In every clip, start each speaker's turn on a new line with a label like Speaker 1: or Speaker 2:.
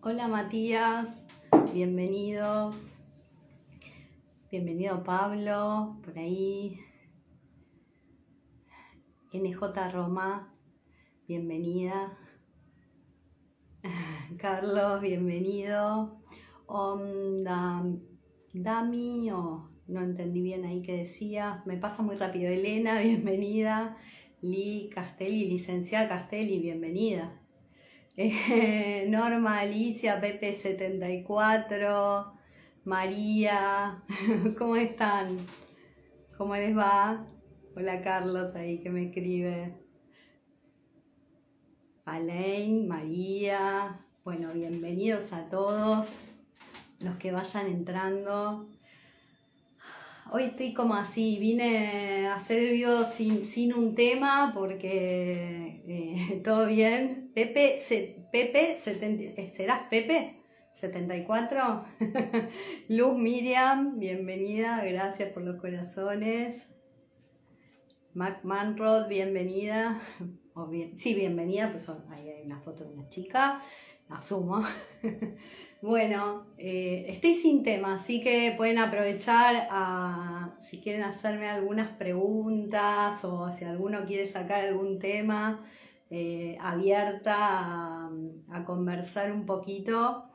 Speaker 1: Hola Matías, bienvenido. Bienvenido Pablo, por ahí. NJ Roma, bienvenida. Carlos, bienvenido. Dami, no entendí bien ahí qué decía. Me pasa muy rápido. Elena, bienvenida. Li Castelli, licenciada Castelli, bienvenida. Norma, Alicia, Pepe 74, María, ¿cómo están? ¿Cómo les va? Hola Carlos ahí que me escribe. Alain, María, bueno, bienvenidos a todos los que vayan entrando. Hoy estoy como así, vine a hacer el video sin un tema porque todo bien. Pepe, ¿serás Pepe? 74. Luz Miriam, bienvenida, gracias por los corazones. Mac Manrod, bienvenida. Sí, bienvenida, pues ahí hay una foto de una chica, asumo. Bueno, estoy sin tema, así que pueden aprovechar si quieren hacerme algunas preguntas o si alguno quiere sacar algún tema, abierta a conversar un poquito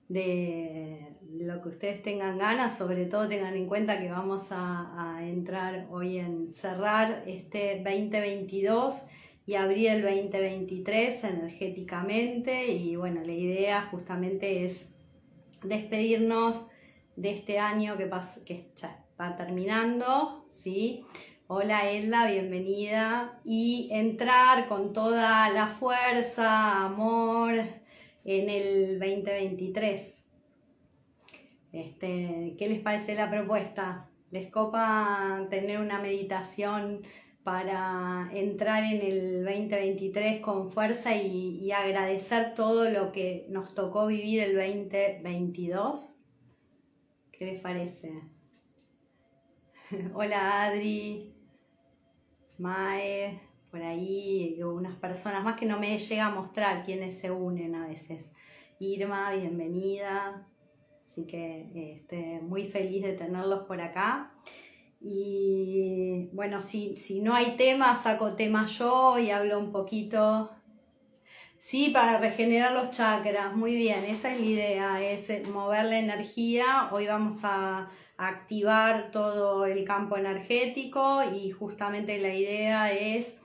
Speaker 1: de lo que ustedes tengan ganas. Sobre todo tengan en cuenta que vamos a entrar hoy en cerrar este 2022 y abrir el 2023 energéticamente, y bueno, la idea justamente es despedirnos de este año que ya está terminando, ¿sí? Hola Edla, bienvenida, y entrar con toda la fuerza, amor en el 2023. ¿Qué les parece la propuesta? ¿Les copa tener una meditación para entrar en el 2023 con fuerza y agradecer todo lo que nos tocó vivir el 2022? ¿Qué les parece? Hola Adri, Mae, por ahí, unas personas más que no me llega a mostrar quiénes se unen a veces. Irma, bienvenida. Así que muy feliz de tenerlos por acá. Y bueno, si no hay tema, saco tema yo y hablo un poquito. Sí, para regenerar los chakras, muy bien, esa es la idea, es mover la energía. Hoy vamos a activar todo el campo energético y justamente la idea es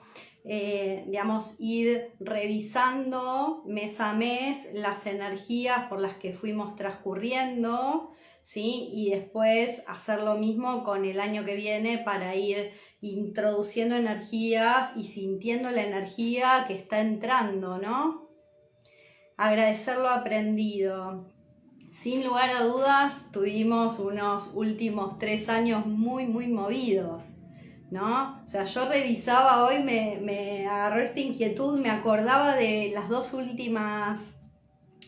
Speaker 1: ir revisando mes a mes las energías por las que fuimos transcurriendo, ¿sí? Y después hacer lo mismo con el año que viene para ir introduciendo energías y sintiendo la energía que está entrando, ¿no? Agradecer lo aprendido. Sin lugar a dudas, tuvimos unos últimos 3 años muy movidos, ¿no? O sea, yo revisaba hoy, me agarró esta inquietud, me acordaba de las 2 últimas.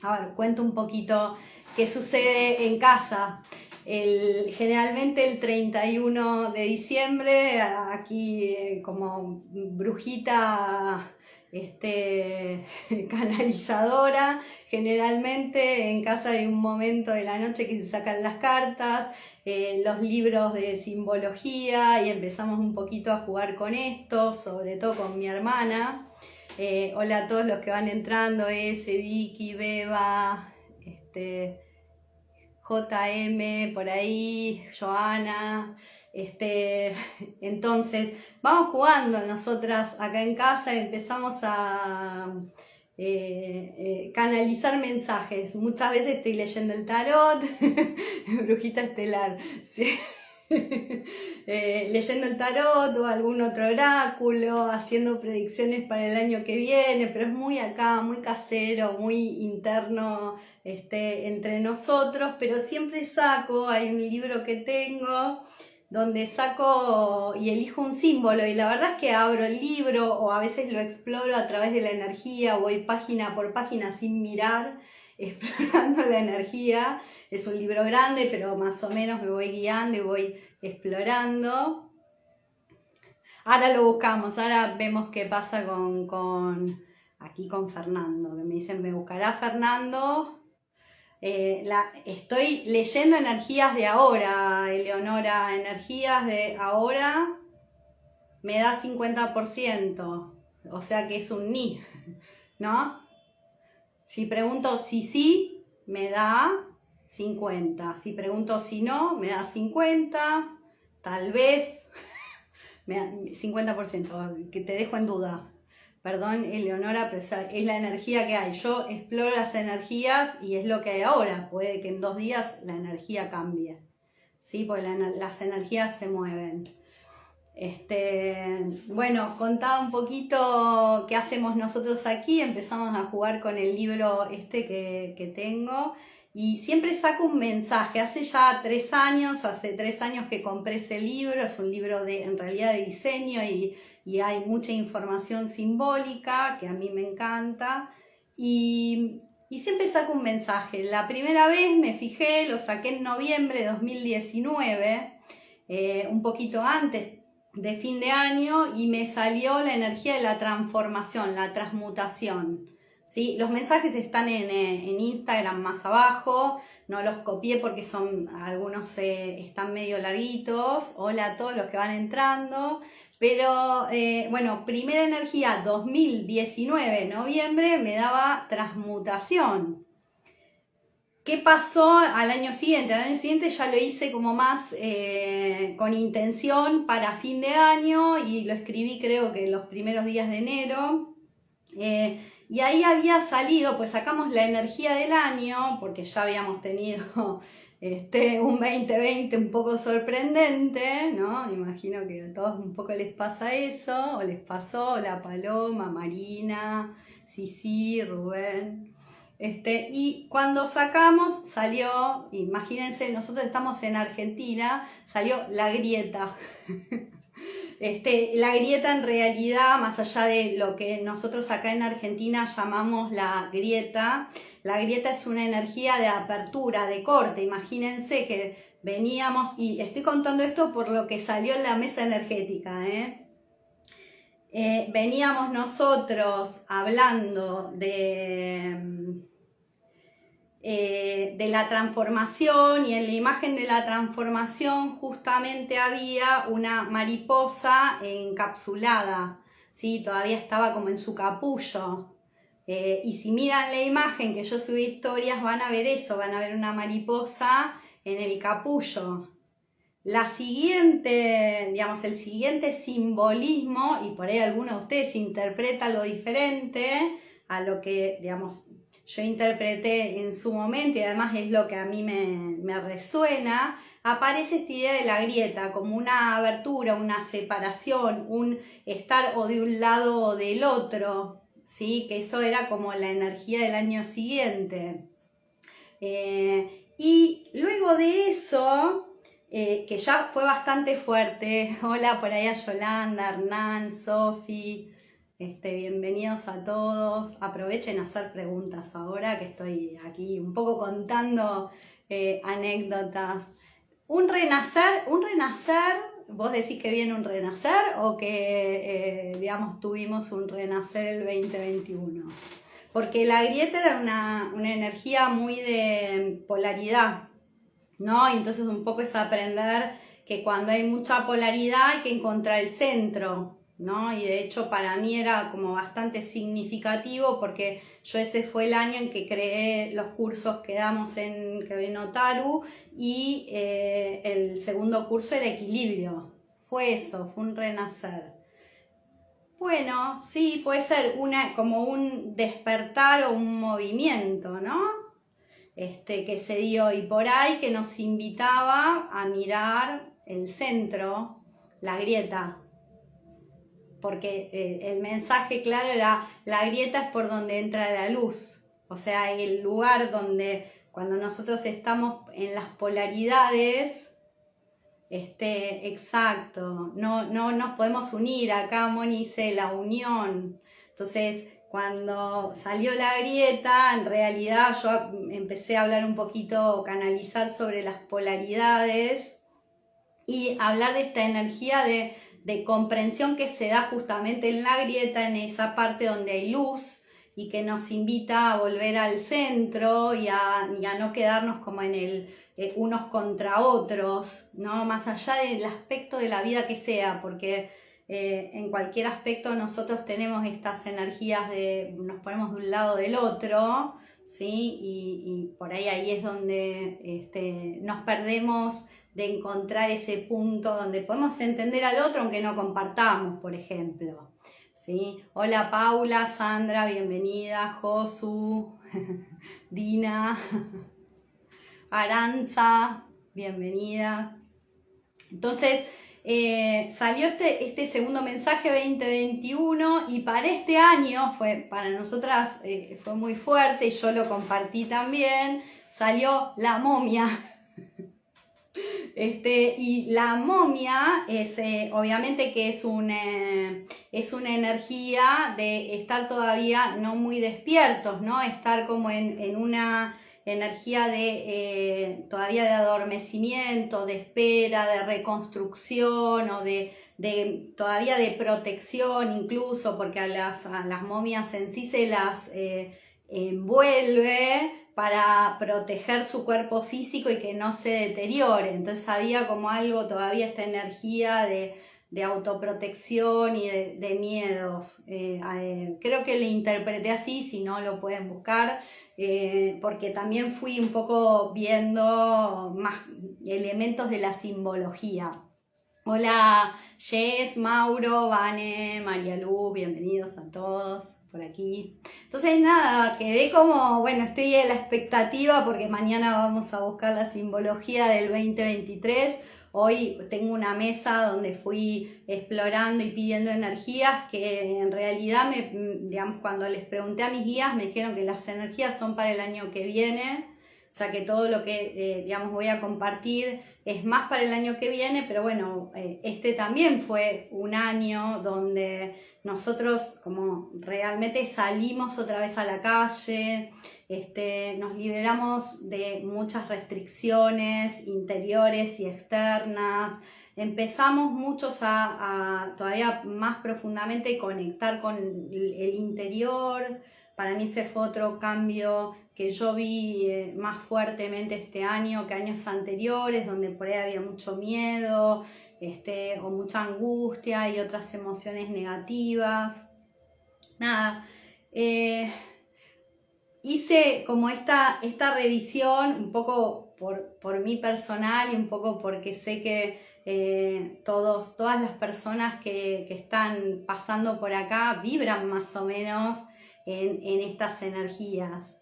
Speaker 1: A ver, cuento un poquito qué sucede en casa. Generalmente el 31 de diciembre, aquí como brujita canalizadora, generalmente en casa hay un momento de la noche que se sacan las cartas, los libros de simbología, y empezamos un poquito a jugar con esto, sobre todo con mi hermana. Hola a todos los que van entrando, Vicky, Beba, JM, por ahí, Joana. Entonces, vamos jugando nosotras acá en casa, empezamos a canalizar mensajes. Muchas veces estoy leyendo el tarot, brujita estelar, ¿sí? Leyendo el tarot o algún otro oráculo, haciendo predicciones para el año que viene, pero es muy acá, muy casero, muy interno entre nosotros. Pero siempre saco, hay un libro que tengo donde saco y elijo un símbolo, y la verdad es que abro el libro o a veces lo exploro a través de la energía, voy página por página sin mirar, explorando la energía. Es un libro grande, pero más o menos me voy guiando y voy explorando. Ahora lo buscamos, ahora vemos qué pasa aquí con Fernando, que me dicen, ¿me buscará Fernando? Estoy leyendo energías de ahora, Eleonora, energías de ahora me da 50%, o sea que es un ni, ¿no? Si pregunto si sí, me da 50. Si pregunto si no, me da 50. Tal vez, me da 50%, que te dejo en duda. Perdón, Eleonora, pero es la energía que hay. Yo exploro las energías y es lo que hay ahora. Puede que en 2 días la energía cambie, ¿sí? Porque las energías se mueven. Bueno, contaba un poquito qué hacemos nosotros aquí. Empezamos a jugar con el libro que tengo y siempre saco un mensaje. Hace 3 años que compré ese libro. Es un libro en realidad de diseño y hay mucha información simbólica que a mí me encanta y siempre saco un mensaje. La primera vez me fijé, lo saqué en noviembre de 2019, un poquito antes de fin de año, y me salió la energía de la transformación, la transmutación, ¿sí? Los mensajes están en Instagram más abajo, no los copié porque algunos están medio larguitos. Hola a todos los que van entrando, pero bueno, primera energía 2019, noviembre, me daba transmutación. ¿Qué pasó al año siguiente? Al año siguiente ya lo hice como más con intención para fin de año y lo escribí creo que los primeros días de enero. Y ahí había salido, pues sacamos la energía del año, porque ya habíamos tenido un 2020 un poco sorprendente, ¿no? Imagino que a todos un poco les pasa eso, o les pasó, la Paloma, Marina, Sisi, Rubén. Y cuando sacamos salió, imagínense, nosotros estamos en Argentina, salió la grieta. La grieta en realidad, más allá de lo que nosotros acá en Argentina llamamos la grieta es una energía de apertura, de corte. Imagínense que veníamos, y estoy contando esto por lo que salió en la mesa energética, veníamos nosotros hablando de la transformación, y en la imagen de la transformación justamente había una mariposa encapsulada, ¿sí? Todavía estaba como en su capullo. Y si miran la imagen que yo subí historias, van a ver eso, van a ver una mariposa en el capullo. El siguiente simbolismo, y por ahí alguno de ustedes interpreta lo diferente a lo que, yo interpreté en su momento, y además es lo que a mí me resuena, aparece esta idea de la grieta como una abertura, una separación, un estar o de un lado o del otro, ¿sí? Que eso era como la energía del año siguiente. Y luego de eso, que ya fue bastante fuerte, hola por ahí a Yolanda, Hernán, Sofi, bienvenidos a todos. Aprovechen a hacer preguntas ahora que estoy aquí un poco contando anécdotas. Un renacer, ¿vos decís que viene un renacer o que tuvimos un renacer el 2021? Porque la grieta era una energía muy de polaridad, ¿no? Y entonces un poco es aprender que cuando hay mucha polaridad hay que encontrar el centro, ¿no? Y de hecho para mí era como bastante significativo porque yo ese fue el año en que creé los cursos que damos en Kebenotaru y el segundo curso era equilibrio. Fue eso, fue un renacer. Bueno, sí, puede ser como un despertar o un movimiento, ¿no? Que se dio, y por ahí que nos invitaba a mirar el centro, la grieta, porque el mensaje claro era: la grieta es por donde entra la luz, o sea, el lugar donde cuando nosotros estamos en las polaridades, exacto, no nos podemos unir. Acá Moni dice la unión. Entonces, cuando salió la grieta, en realidad yo empecé a hablar un poquito, canalizar sobre las polaridades y hablar de esta energía de comprensión que se da justamente en la grieta, en esa parte donde hay luz, y que nos invita a volver al centro y a no quedarnos como en el unos contra otros, ¿no? Más allá del aspecto de la vida que sea, porque en cualquier aspecto nosotros tenemos estas energías de nos ponemos de un lado del otro, ¿sí? Y por ahí es donde nos perdemos de encontrar ese punto donde podemos entender al otro aunque no compartamos, por ejemplo. ¿Sí? Hola Paula, Sandra, bienvenida, Josu, Dina, Aranza, bienvenida. Entonces, salió este segundo mensaje 2021 y para este año, para nosotras fue muy fuerte y yo lo compartí también, salió la momia. Y la momia es obviamente que es una energía de estar todavía no muy despiertos, ¿no? Estar como en una energía de todavía de adormecimiento, de espera, de reconstrucción o todavía de protección incluso, porque a las momias en sí se las envuelve para proteger su cuerpo físico y que no se deteriore. Entonces había como algo, todavía esta energía de autoprotección y de miedos. Creo que le interpreté así, si no lo pueden buscar, porque también fui un poco viendo más elementos de la simbología. Hola Jess, Mauro, Vane, María Lu, bienvenidos a todos por aquí. Entonces nada, quedé como, bueno, estoy en la expectativa porque mañana vamos a buscar la simbología del 2023. Hoy tengo una mesa donde fui explorando y pidiendo energías que en realidad, digamos, cuando les pregunté a mis guías me dijeron que las energías son para el año que viene. O sea que todo lo que, digamos, voy a compartir es más para el año que viene, pero bueno, este también fue un año donde nosotros como realmente salimos otra vez a la calle, nos liberamos de muchas restricciones interiores y externas, empezamos muchos a todavía más profundamente conectar con el interior. Para mí ese fue otro cambio que yo vi más fuertemente este año que años anteriores, donde por ahí había mucho miedo, o mucha angustia y otras emociones negativas. Nada, hice como esta revisión un poco por mí personal y un poco porque sé que todas las personas que están pasando por acá vibran más o menos en estas energías.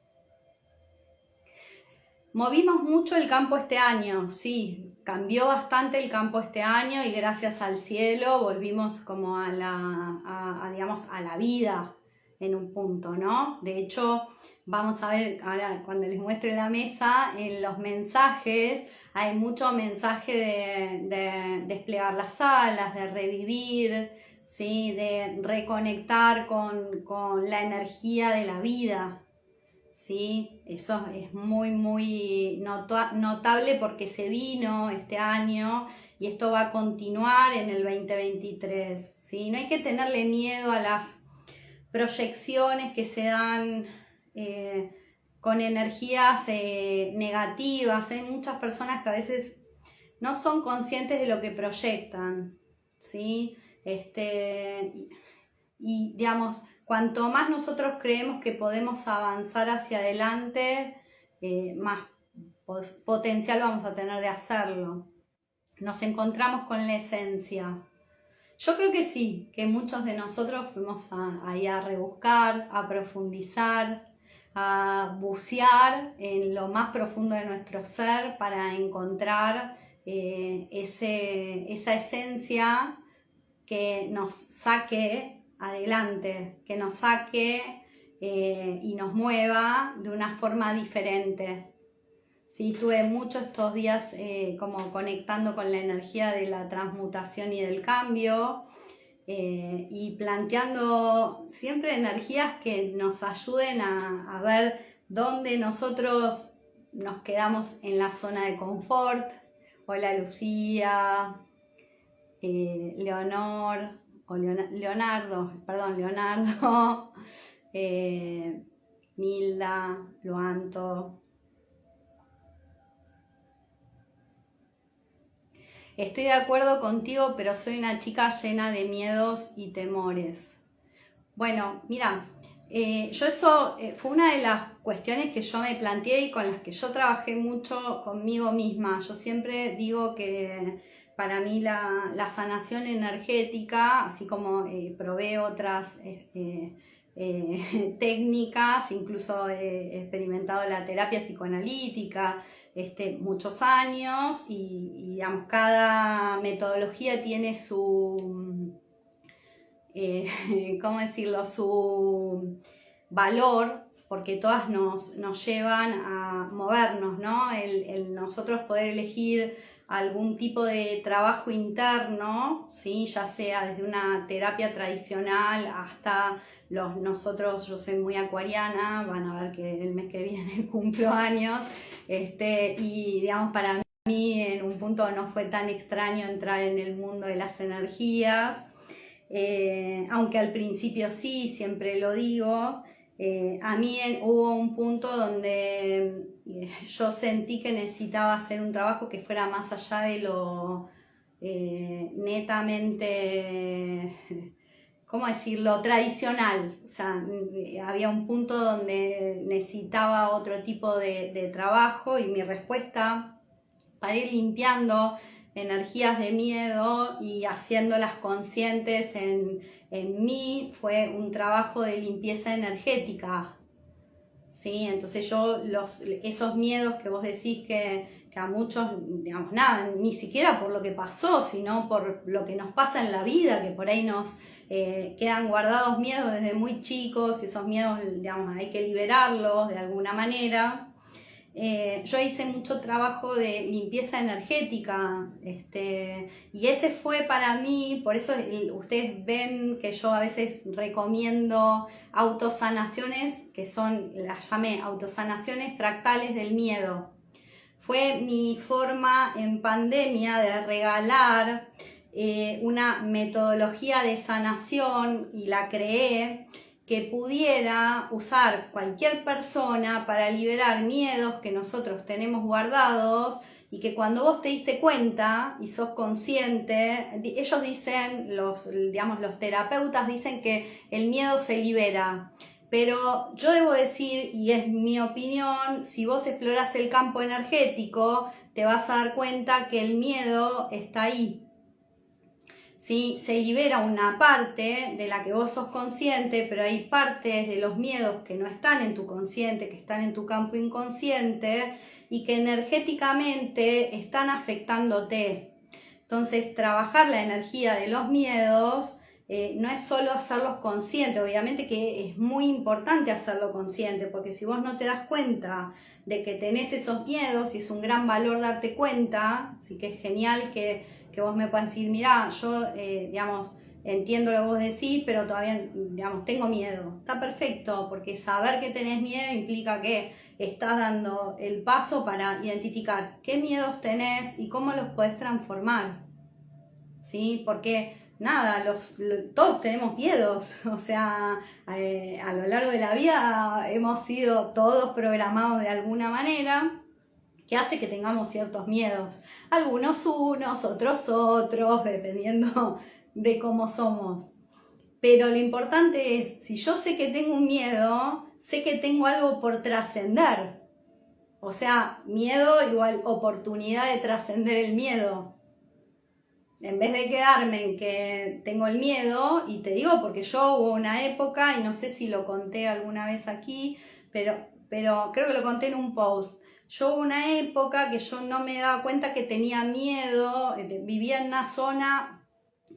Speaker 1: Movimos mucho el campo este año, sí, cambió bastante el campo este año y gracias al cielo volvimos como digamos, a la vida en un punto, ¿no? De hecho, vamos a ver ahora cuando les muestre la mesa, en los mensajes hay mucho mensaje de desplegar las alas, de revivir, ¿sí? De reconectar con la energía de la vida. Sí, eso es muy, muy notable porque se vino este año y esto va a continuar en el 2023. ¿Sí? No hay que tenerle miedo a las proyecciones que se dan con energías negativas. Hay muchas personas que a veces no son conscientes de lo que proyectan. ¿Sí? Y digamos, cuanto más nosotros creemos que podemos avanzar hacia adelante, más potencial vamos a tener de hacerlo. Nos encontramos con la esencia. Yo creo que sí, que muchos de nosotros fuimos ahí a rebuscar, a profundizar, a bucear en lo más profundo de nuestro ser para encontrar esa esencia que nos saque adelante, que nos saque y nos mueva de una forma diferente. Sí, tuve mucho estos días como conectando con la energía de la transmutación y del cambio y planteando siempre energías que nos ayuden a ver dónde nosotros nos quedamos en la zona de confort. Hola Lucía, Leonor, Leonardo, Milda, Luanto. Estoy de acuerdo contigo, pero soy una chica llena de miedos y temores. Bueno, mira, yo eso fue una de las cuestiones que yo me planteé y con las que yo trabajé mucho conmigo misma. Yo siempre digo que para mí la sanación energética, así como probé otras técnicas, incluso he experimentado la terapia psicoanalítica muchos años y digamos, cada metodología tiene su... ¿cómo decirlo?, su valor, porque todas nos llevan a movernos, ¿no? El nosotros poder elegir algún tipo de trabajo interno, ¿sí? Ya sea desde una terapia tradicional hasta nosotros, yo soy muy acuariana, van a ver que el mes que viene cumplo años, y digamos, para mí en un punto no fue tan extraño entrar en el mundo de las energías. Aunque al principio sí, siempre lo digo, a mí hubo un punto donde yo sentí que necesitaba hacer un trabajo que fuera más allá de lo netamente, ¿cómo decirlo?, tradicional. O sea, había un punto donde necesitaba otro tipo de trabajo y mi respuesta para ir limpiando energías de miedo y haciéndolas conscientes en mí fue un trabajo de limpieza energética, ¿sí? Entonces yo esos miedos que vos decís que a muchos, digamos, nada, ni siquiera por lo que pasó, sino por lo que nos pasa en la vida, que por ahí nos quedan guardados miedos desde muy chicos y esos miedos, digamos, hay que liberarlos de alguna manera. Yo hice mucho trabajo de limpieza energética y ese fue para mí, por eso ustedes ven que yo a veces recomiendo autosanaciones, que son, las llamé autosanaciones fractales del miedo. Fue mi forma en pandemia de regalar una metodología de sanación y la creé, que pudiera usar cualquier persona para liberar miedos que nosotros tenemos guardados y que cuando vos te diste cuenta y sos consciente, ellos dicen, los terapeutas dicen que el miedo se libera. Pero yo debo decir, y es mi opinión, si vos explorás el campo energético, te vas a dar cuenta que el miedo está ahí. ¿Sí? Se libera una parte de la que vos sos consciente, pero hay partes de los miedos que no están en tu consciente, que están en tu campo inconsciente y que energéticamente están afectándote. Entonces, trabajar la energía de los miedos no es solo hacerlos conscientes, obviamente que es muy importante hacerlo consciente, porque si vos no te das cuenta de que tenés esos miedos, y es un gran valor darte cuenta, así que es genial que vos me puedas decir, mirá, yo, entiendo lo que vos decís, pero todavía, tengo miedo. Está perfecto, porque saber que tenés miedo implica que estás dando el paso para identificar qué miedos tenés y cómo los podés transformar, ¿sí? Porque nada, todos tenemos miedos, o sea, a lo largo de la vida hemos sido todos programados de alguna manera, que hace que tengamos ciertos miedos, algunos unos, otros, dependiendo de cómo somos. Pero lo importante es, si yo sé que tengo un miedo, sé que tengo algo por trascender. O sea, miedo igual oportunidad de trascender el miedo. En vez de quedarme en que tengo el miedo, y te digo porque yo hubo una época, y no sé si lo conté alguna vez aquí, pero creo que lo conté en un post. Yo hubo una época que yo no me daba cuenta que tenía miedo, vivía en una zona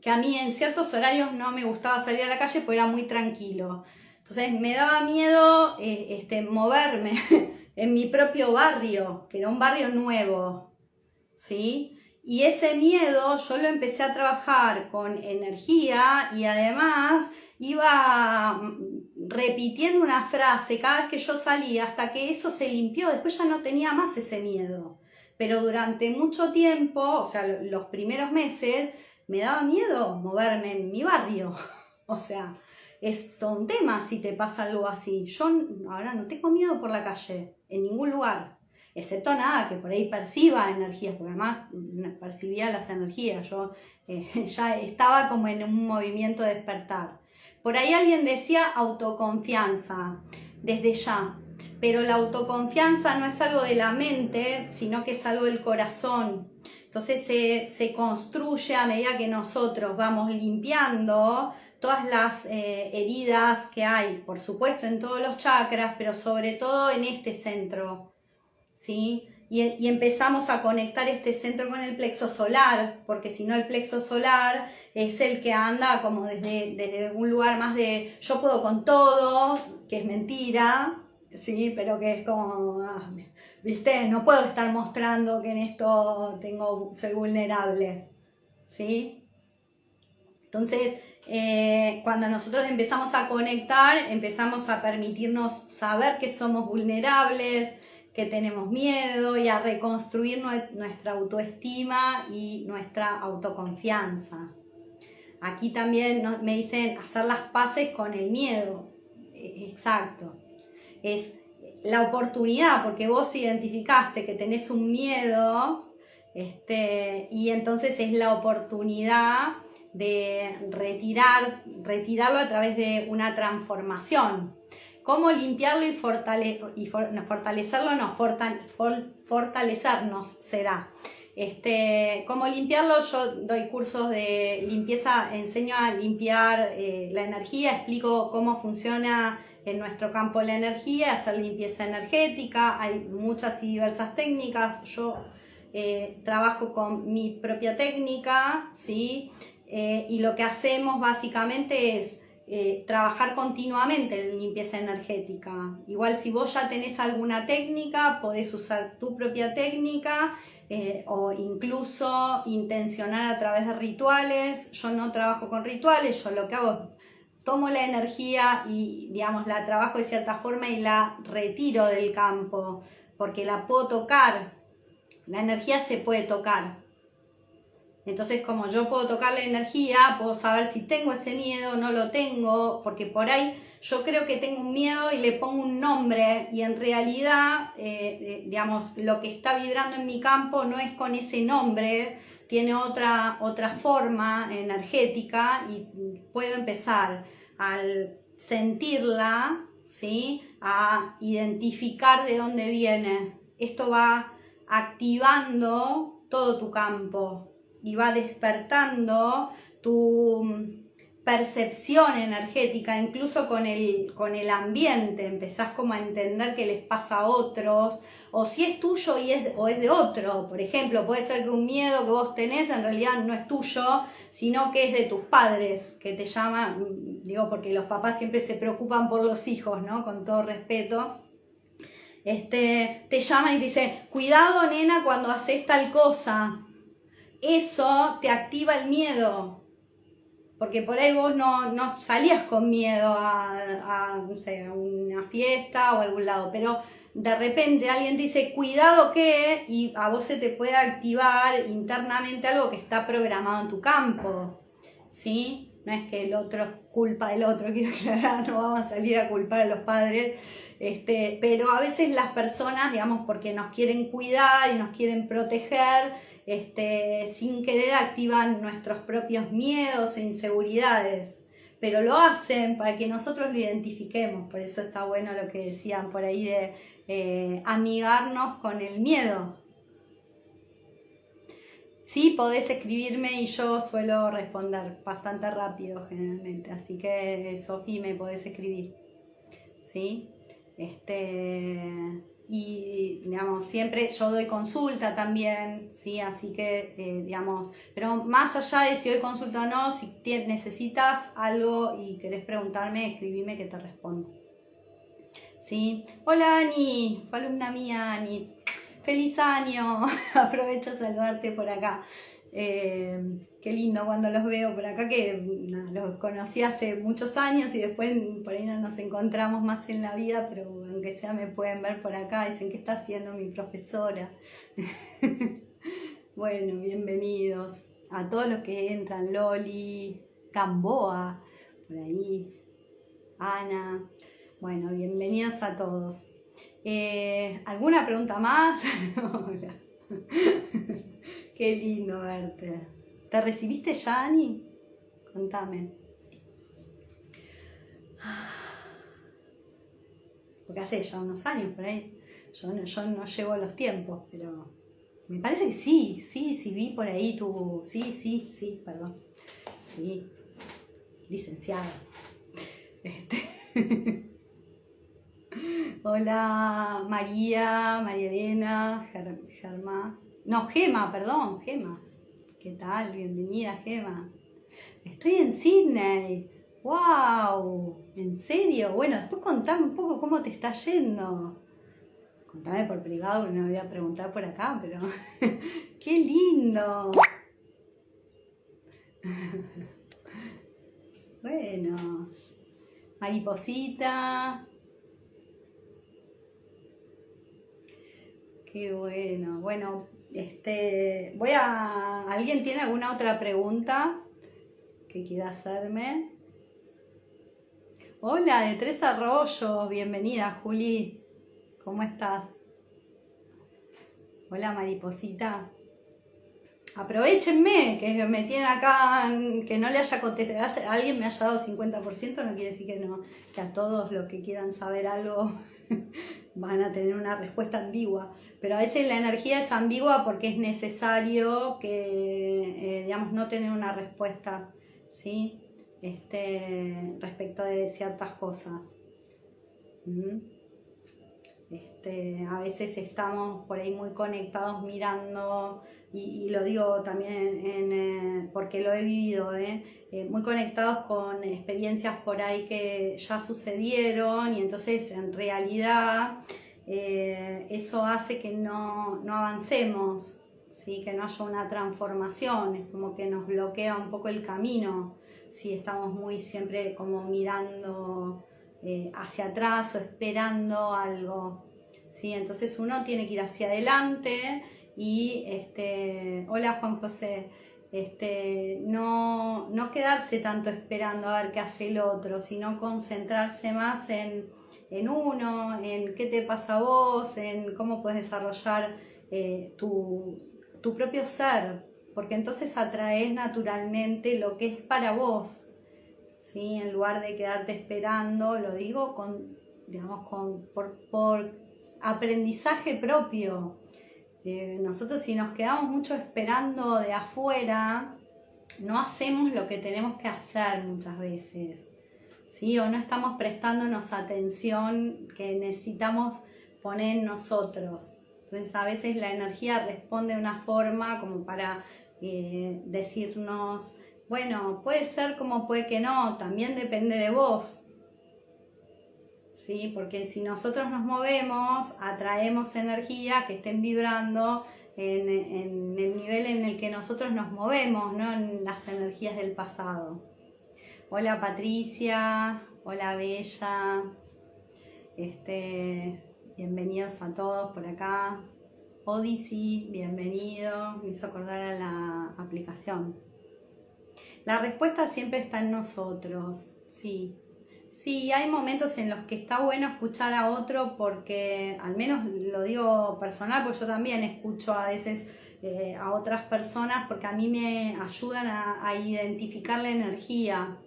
Speaker 1: que a mí en ciertos horarios no me gustaba salir a la calle porque era muy tranquilo. Entonces me daba miedo moverme en mi propio barrio, que era un barrio nuevo, ¿sí? Y ese miedo yo lo empecé a trabajar con energía y además iba repitiendo una frase cada vez que yo salía hasta que eso se limpió. Después ya no tenía más ese miedo. Pero durante mucho tiempo, o sea, los primeros meses, me daba miedo moverme en mi barrio. O sea, es todo un tema si te pasa algo así. Yo ahora no tengo miedo por la calle, en ningún lugar, excepto nada, que por ahí perciba energías, porque además percibía las energías, yo ya estaba como en un movimiento de despertar. Por ahí alguien decía autoconfianza, desde ya, pero la autoconfianza no es algo de la mente, sino que es algo del corazón. Entonces se construye a medida que nosotros vamos limpiando todas las heridas que hay, por supuesto en todos los chakras, pero sobre todo en este centro, ¿sí? Y empezamos a conectar este centro con el plexo solar, porque si no el plexo solar es el que anda como desde un lugar más de yo puedo con todo, que es mentira, sí, pero que es como, ¿viste? No puedo estar mostrando que en esto soy vulnerable, ¿sí? Entonces, cuando nosotros empezamos a conectar, empezamos a permitirnos saber que somos vulnerables, que tenemos miedo y a reconstruir nuestra autoestima y nuestra autoconfianza. Aquí también me dicen hacer las paces con el miedo. Exacto. Es la oportunidad, porque vos identificaste que tenés un miedo, y entonces es la oportunidad de retirarlo a través de una transformación. ¿Cómo limpiarlo y fortalecerlo? No, fortalecernos será. ¿Cómo limpiarlo? Yo doy cursos de limpieza, enseño a limpiar la energía, explico cómo funciona en nuestro campo la energía, hacer limpieza energética, hay muchas y diversas técnicas, yo trabajo con mi propia técnica, ¿sí? Y lo que hacemos básicamente es trabajar continuamente en limpieza energética. Igual si vos ya tenés alguna técnica, podés usar tu propia técnica o incluso intencionar a través de rituales. Yo no trabajo con rituales, yo lo que hago es tomo la energía y, digamos, la trabajo de cierta forma y la retiro del campo, porque la puedo tocar. La energía se puede tocar. Entonces, como yo puedo tocar la energía, puedo saber si tengo ese miedo o no lo tengo, porque por ahí yo creo que tengo un miedo y le pongo un nombre y en realidad, digamos, lo que está vibrando en mi campo no es con ese nombre, tiene otra forma energética y puedo empezar al sentirla, ¿sí? A identificar de dónde viene. Esto va activando todo tu campo y va despertando tu percepción energética, incluso con el ambiente, empezás como a entender qué les pasa a otros, o si es tuyo o es de otro. Por ejemplo, puede ser que un miedo que vos tenés en realidad no es tuyo, sino que es de tus padres, que te llaman, digo, porque los papás siempre se preocupan por los hijos, ¿no? Con todo respeto. Te llaman y te dicen, cuidado nena cuando haces tal cosa. Eso te activa el miedo, porque por ahí vos no salías con miedo no sé, a una fiesta o a algún lado, pero de repente alguien te dice cuidado que, y a vos se te puede activar internamente algo que está programado en tu campo, ¿sí? No es que el otro es culpa del otro, quiero aclarar, no vamos a salir a culpar a los padres, pero a veces las personas, digamos, porque nos quieren cuidar y nos quieren proteger, sin querer activan nuestros propios miedos e inseguridades, pero lo hacen para que nosotros lo identifiquemos. Por eso está bueno lo que decían por ahí de amigarnos con el miedo. Sí, podés escribirme y yo suelo responder bastante rápido generalmente, así que Sofi, me podés escribir, ¿sí? Y digamos, siempre yo doy consulta también, ¿sí? Así que, digamos, pero más allá de si doy consulta o no, si necesitas algo y querés preguntarme, escribime que te respondo, ¿sí? Hola Ani, fue alumna mía Ani. ¡Feliz año! Aprovecho a saludarte por acá. Qué lindo cuando los veo por acá, que los conocí hace muchos años y después por ahí no nos encontramos más en la vida, pero aunque sea me pueden ver por acá. Dicen, ¿qué está haciendo mi profesora? Bueno, bienvenidos a todos los que entran. Loli, Gamboa, por ahí. Ana. Bueno, bienvenidos a todos. ¿Alguna pregunta más? Hola. Qué lindo verte. ¿Te recibiste ya, Ani? Contame. Porque hace ya unos años por ahí. Yo no llevo los tiempos, pero me parece que sí, vi por ahí tu... Sí, perdón. Sí, licenciada. Hola, María Elena, Germa. No, Gema, perdón, Gema. ¿Qué tal? Bienvenida, Gema. Estoy en Sydney. ¡Wow! ¿En serio? Bueno, después contame un poco cómo te está yendo. Contame por privado, no voy a preguntar por acá, pero... ¡Qué lindo! Bueno, mariposita. Qué bueno. Bueno, ¿alguien tiene alguna otra pregunta que quiera hacerme? Hola, de Tres Arroyos. Bienvenida, Juli. ¿Cómo estás? Hola, mariposita. Aprovechenme, que me tienen acá, que no le haya contestado, alguien me haya dado 50%, no quiere decir que no, que a todos los que quieran saber algo van a tener una respuesta ambigua, pero a veces la energía es ambigua porque es necesario que, digamos, no tener una respuesta, ¿sí? Respecto de ciertas cosas. A veces estamos por ahí muy conectados mirando, y lo digo también porque lo he vivido, muy conectados con experiencias por ahí que ya sucedieron, y entonces en realidad eso hace que no avancemos, ¿sí? Que no haya una transformación, es como que nos bloquea un poco el camino si estamos muy siempre como mirando hacia atrás o esperando algo, ¿sí? Entonces uno tiene que ir hacia adelante y, hola Juan José, no quedarse tanto esperando a ver qué hace el otro, sino concentrarse más en uno, en qué te pasa a vos, en cómo puedes desarrollar tu propio ser, porque entonces atraes naturalmente lo que es para vos. ¿Sí? En lugar de quedarte esperando, lo digo por aprendizaje propio. Nosotros, si nos quedamos mucho esperando de afuera, no hacemos lo que tenemos que hacer muchas veces, ¿sí? O no estamos prestándonos atención que necesitamos poner en nosotros. Entonces a veces la energía responde de una forma como para decirnos, bueno, puede ser como puede que no, también depende de vos, ¿sí? Porque si nosotros nos movemos, atraemos energía que estén vibrando en el nivel en el que nosotros nos movemos, no en las energías del pasado. Hola Patricia, hola Bella, bienvenidos a todos por acá. Odyssey, bienvenido, me hizo acordar a la aplicación. La respuesta siempre está en nosotros, sí. Sí, hay momentos en los que está bueno escuchar a otro porque, al menos lo digo personal, porque yo también escucho a veces a otras personas porque a mí me ayudan a identificar la energía.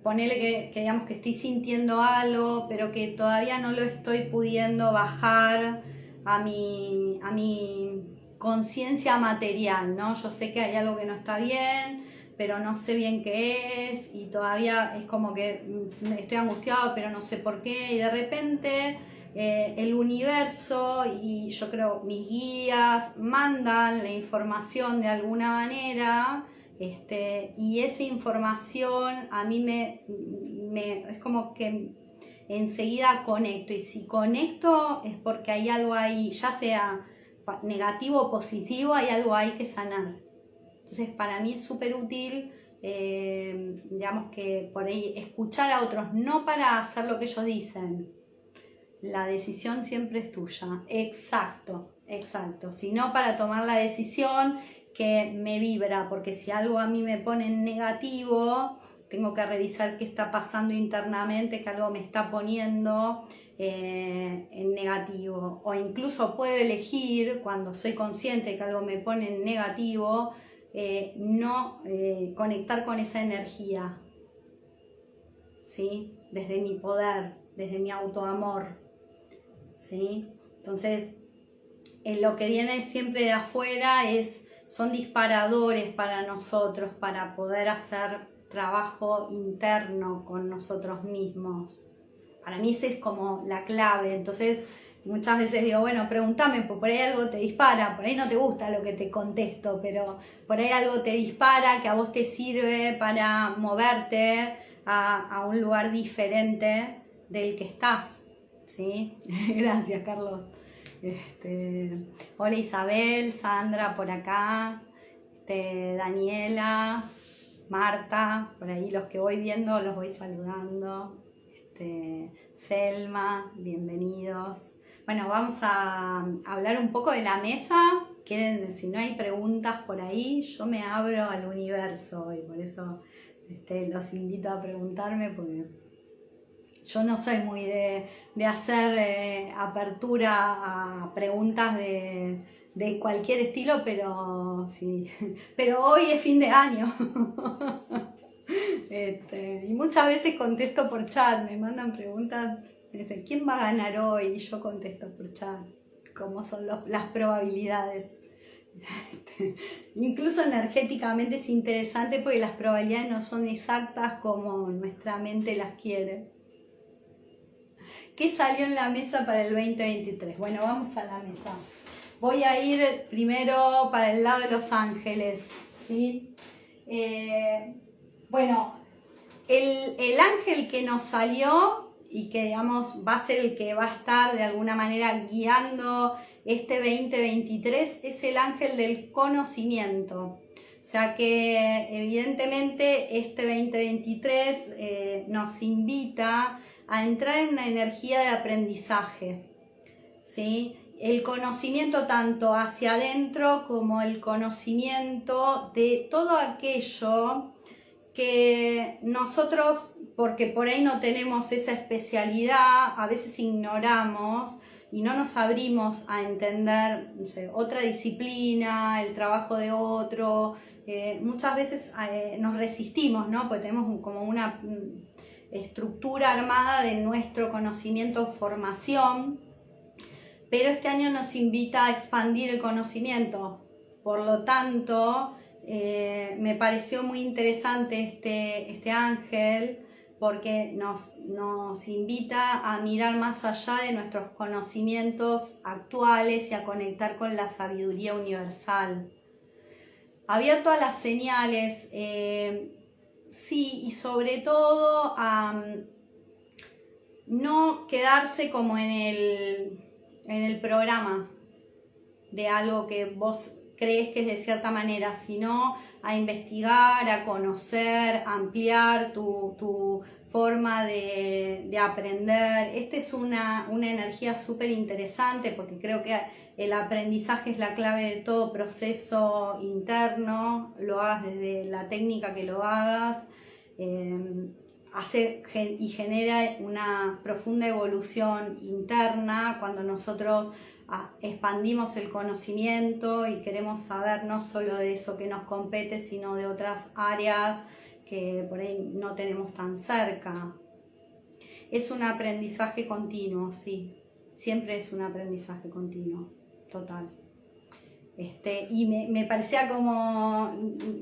Speaker 1: Ponele que digamos que estoy sintiendo algo, pero que todavía no lo estoy pudiendo bajar a mi conciencia material, ¿no? Yo sé que hay algo que no está bien, pero no sé bien qué es, y todavía es como que estoy angustiado, pero no sé por qué, y de repente el universo, y yo creo mis guías, mandan la información de alguna manera, y esa información a mí es como que enseguida conecto, y si conecto es porque hay algo ahí, ya sea negativo o positivo, hay algo ahí que sanar. Entonces para mí es súper útil, digamos que por ahí escuchar a otros, no para hacer lo que ellos dicen, la decisión siempre es tuya, exacto, sino para tomar la decisión que me vibra, porque si algo a mí me pone en negativo, tengo que revisar qué está pasando internamente, que algo me está poniendo en negativo. O incluso puedo elegir, cuando soy consciente de que algo me pone en negativo, no conectar con esa energía, ¿sí? Desde mi poder, desde mi autoamor, ¿sí? Entonces, lo que viene siempre de afuera son disparadores para nosotros, para poder hacer trabajo interno con nosotros mismos. Para mí esa es como la clave. Entonces muchas veces digo, bueno, pregúntame, por ahí algo te dispara, por ahí no te gusta lo que te contesto, pero por ahí algo te dispara que a vos te sirve para moverte a un lugar diferente del que estás, ¿sí? Gracias, Carlos. Hola Isabel, Sandra por acá, Daniela, Marta, por ahí los que voy viendo los voy saludando. Selma, bienvenidos. Bueno, vamos a hablar un poco de la mesa. Quieren, si no hay preguntas por ahí, yo me abro al universo y por eso los invito a preguntarme, porque yo no soy muy de hacer apertura a preguntas de cualquier estilo, pero sí, pero hoy es fin de año. Y muchas veces contesto por chat, me mandan preguntas, me dicen, ¿quién va a ganar hoy? Y yo contesto por chat, cómo son las probabilidades. Incluso energéticamente es interesante porque las probabilidades no son exactas como nuestra mente las quiere. ¿Qué salió en la mesa para el 2023? Bueno, vamos a la mesa. Voy a ir primero para el lado de los ángeles, ¿sí? Bueno, el ángel que nos salió y que, digamos, va a ser el que va a estar de alguna manera guiando este 2023 es el ángel del conocimiento. O sea que evidentemente este 2023 nos invita a entrar en una energía de aprendizaje, ¿sí? El conocimiento tanto hacia adentro como el conocimiento de todo aquello que nosotros, porque por ahí no tenemos esa especialidad, a veces ignoramos y no nos abrimos a entender, no sé, otra disciplina, el trabajo de otro. Muchas veces nos resistimos, ¿no? Porque tenemos como una estructura armada de nuestro conocimiento o formación, pero este año nos invita a expandir el conocimiento. Por lo tanto, me pareció muy interesante este ángel porque nos invita a mirar más allá de nuestros conocimientos actuales y a conectar con la sabiduría universal. Abierto a las señales, sí, y sobre todo a no quedarse como en el programa de algo que vos crees que es de cierta manera, sino a investigar, a conocer, a ampliar tu forma de aprender. Esta es una energía súper interesante porque creo que el aprendizaje es la clave de todo proceso interno, lo hagas desde la técnica que lo hagas. Hace y genera una profunda evolución interna cuando nosotros expandimos el conocimiento y queremos saber no solo de eso que nos compete, sino de otras áreas que por ahí no tenemos tan cerca. Es un aprendizaje continuo, sí, siempre es un aprendizaje continuo, total. Y me parecía como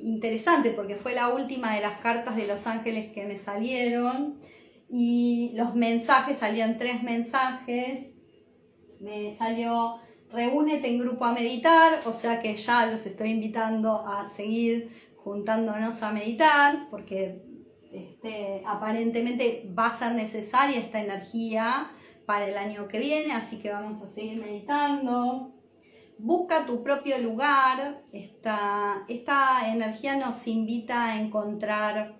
Speaker 1: interesante porque fue la última de las cartas de los ángeles que me salieron y los mensajes, salían 3 mensajes. Me salió reúnete en grupo a meditar, o sea que ya los estoy invitando a seguir juntándonos a meditar porque aparentemente va a ser necesaria esta energía para el año que viene, así que vamos a seguir meditando. Busca tu propio lugar. Esta energía nos invita a encontrar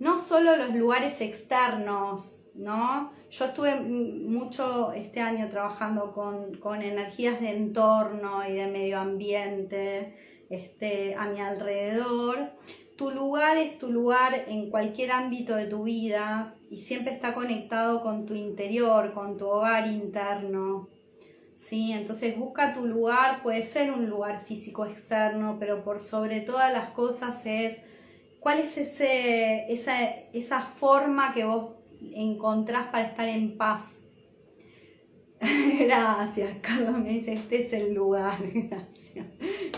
Speaker 1: no solo los lugares externos, ¿no? Yo estuve mucho este año trabajando con energías de entorno y de medio ambiente a mi alrededor, tu lugar es tu lugar en cualquier ámbito de tu vida y siempre está conectado con tu interior, con tu hogar interno. ¿Sí? Entonces busca tu lugar, puede ser un lugar físico externo, pero por sobre todas las cosas es cuál es esa forma que vos encontrás para estar en paz. Gracias, Carlos me dice, este es el lugar, gracias.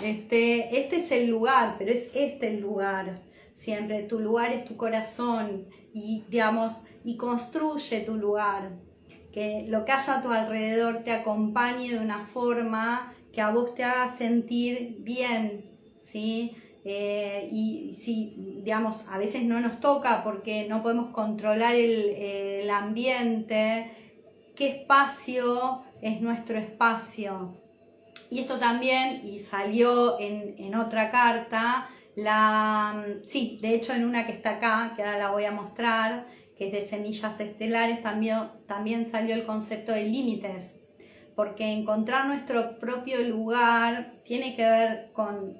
Speaker 1: Este es el lugar, pero es el lugar. Siempre tu lugar es tu corazón y digamos, y construye tu lugar. Que lo que haya a tu alrededor te acompañe de una forma que a vos te haga sentir bien, ¿sí? Y si, digamos, a veces no nos toca porque no podemos controlar el ambiente, qué espacio es nuestro espacio. Y esto también, y salió en otra carta, sí, de hecho en una que está acá, que ahora la voy a mostrar, que es de semillas estelares, también salió el concepto de límites, porque encontrar nuestro propio lugar tiene que ver con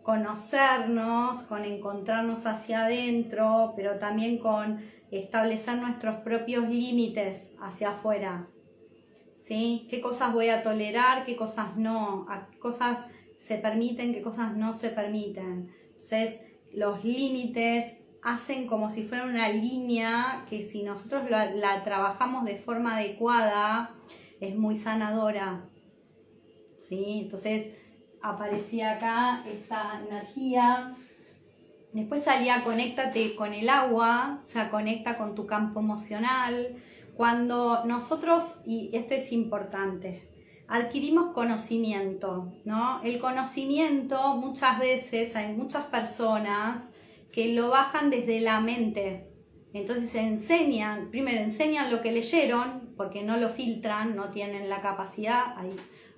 Speaker 1: conocernos, con encontrarnos hacia adentro, pero también con establecer nuestros propios límites hacia afuera. ¿Sí? ¿Qué cosas voy a tolerar, qué cosas no? ¿A qué cosas se permiten, qué cosas no se permiten? Entonces, los límites hacen como si fuera una línea que si nosotros la trabajamos de forma adecuada, es muy sanadora. ¿Sí? Entonces, aparecía acá esta energía. Después salía conéctate con el agua, o sea, conecta con tu campo emocional. Cuando nosotros, y esto es importante, adquirimos conocimiento, ¿no? El conocimiento muchas veces hay muchas personas que lo bajan desde la mente. Entonces primero enseñan lo que leyeron, porque no lo filtran, no tienen la capacidad,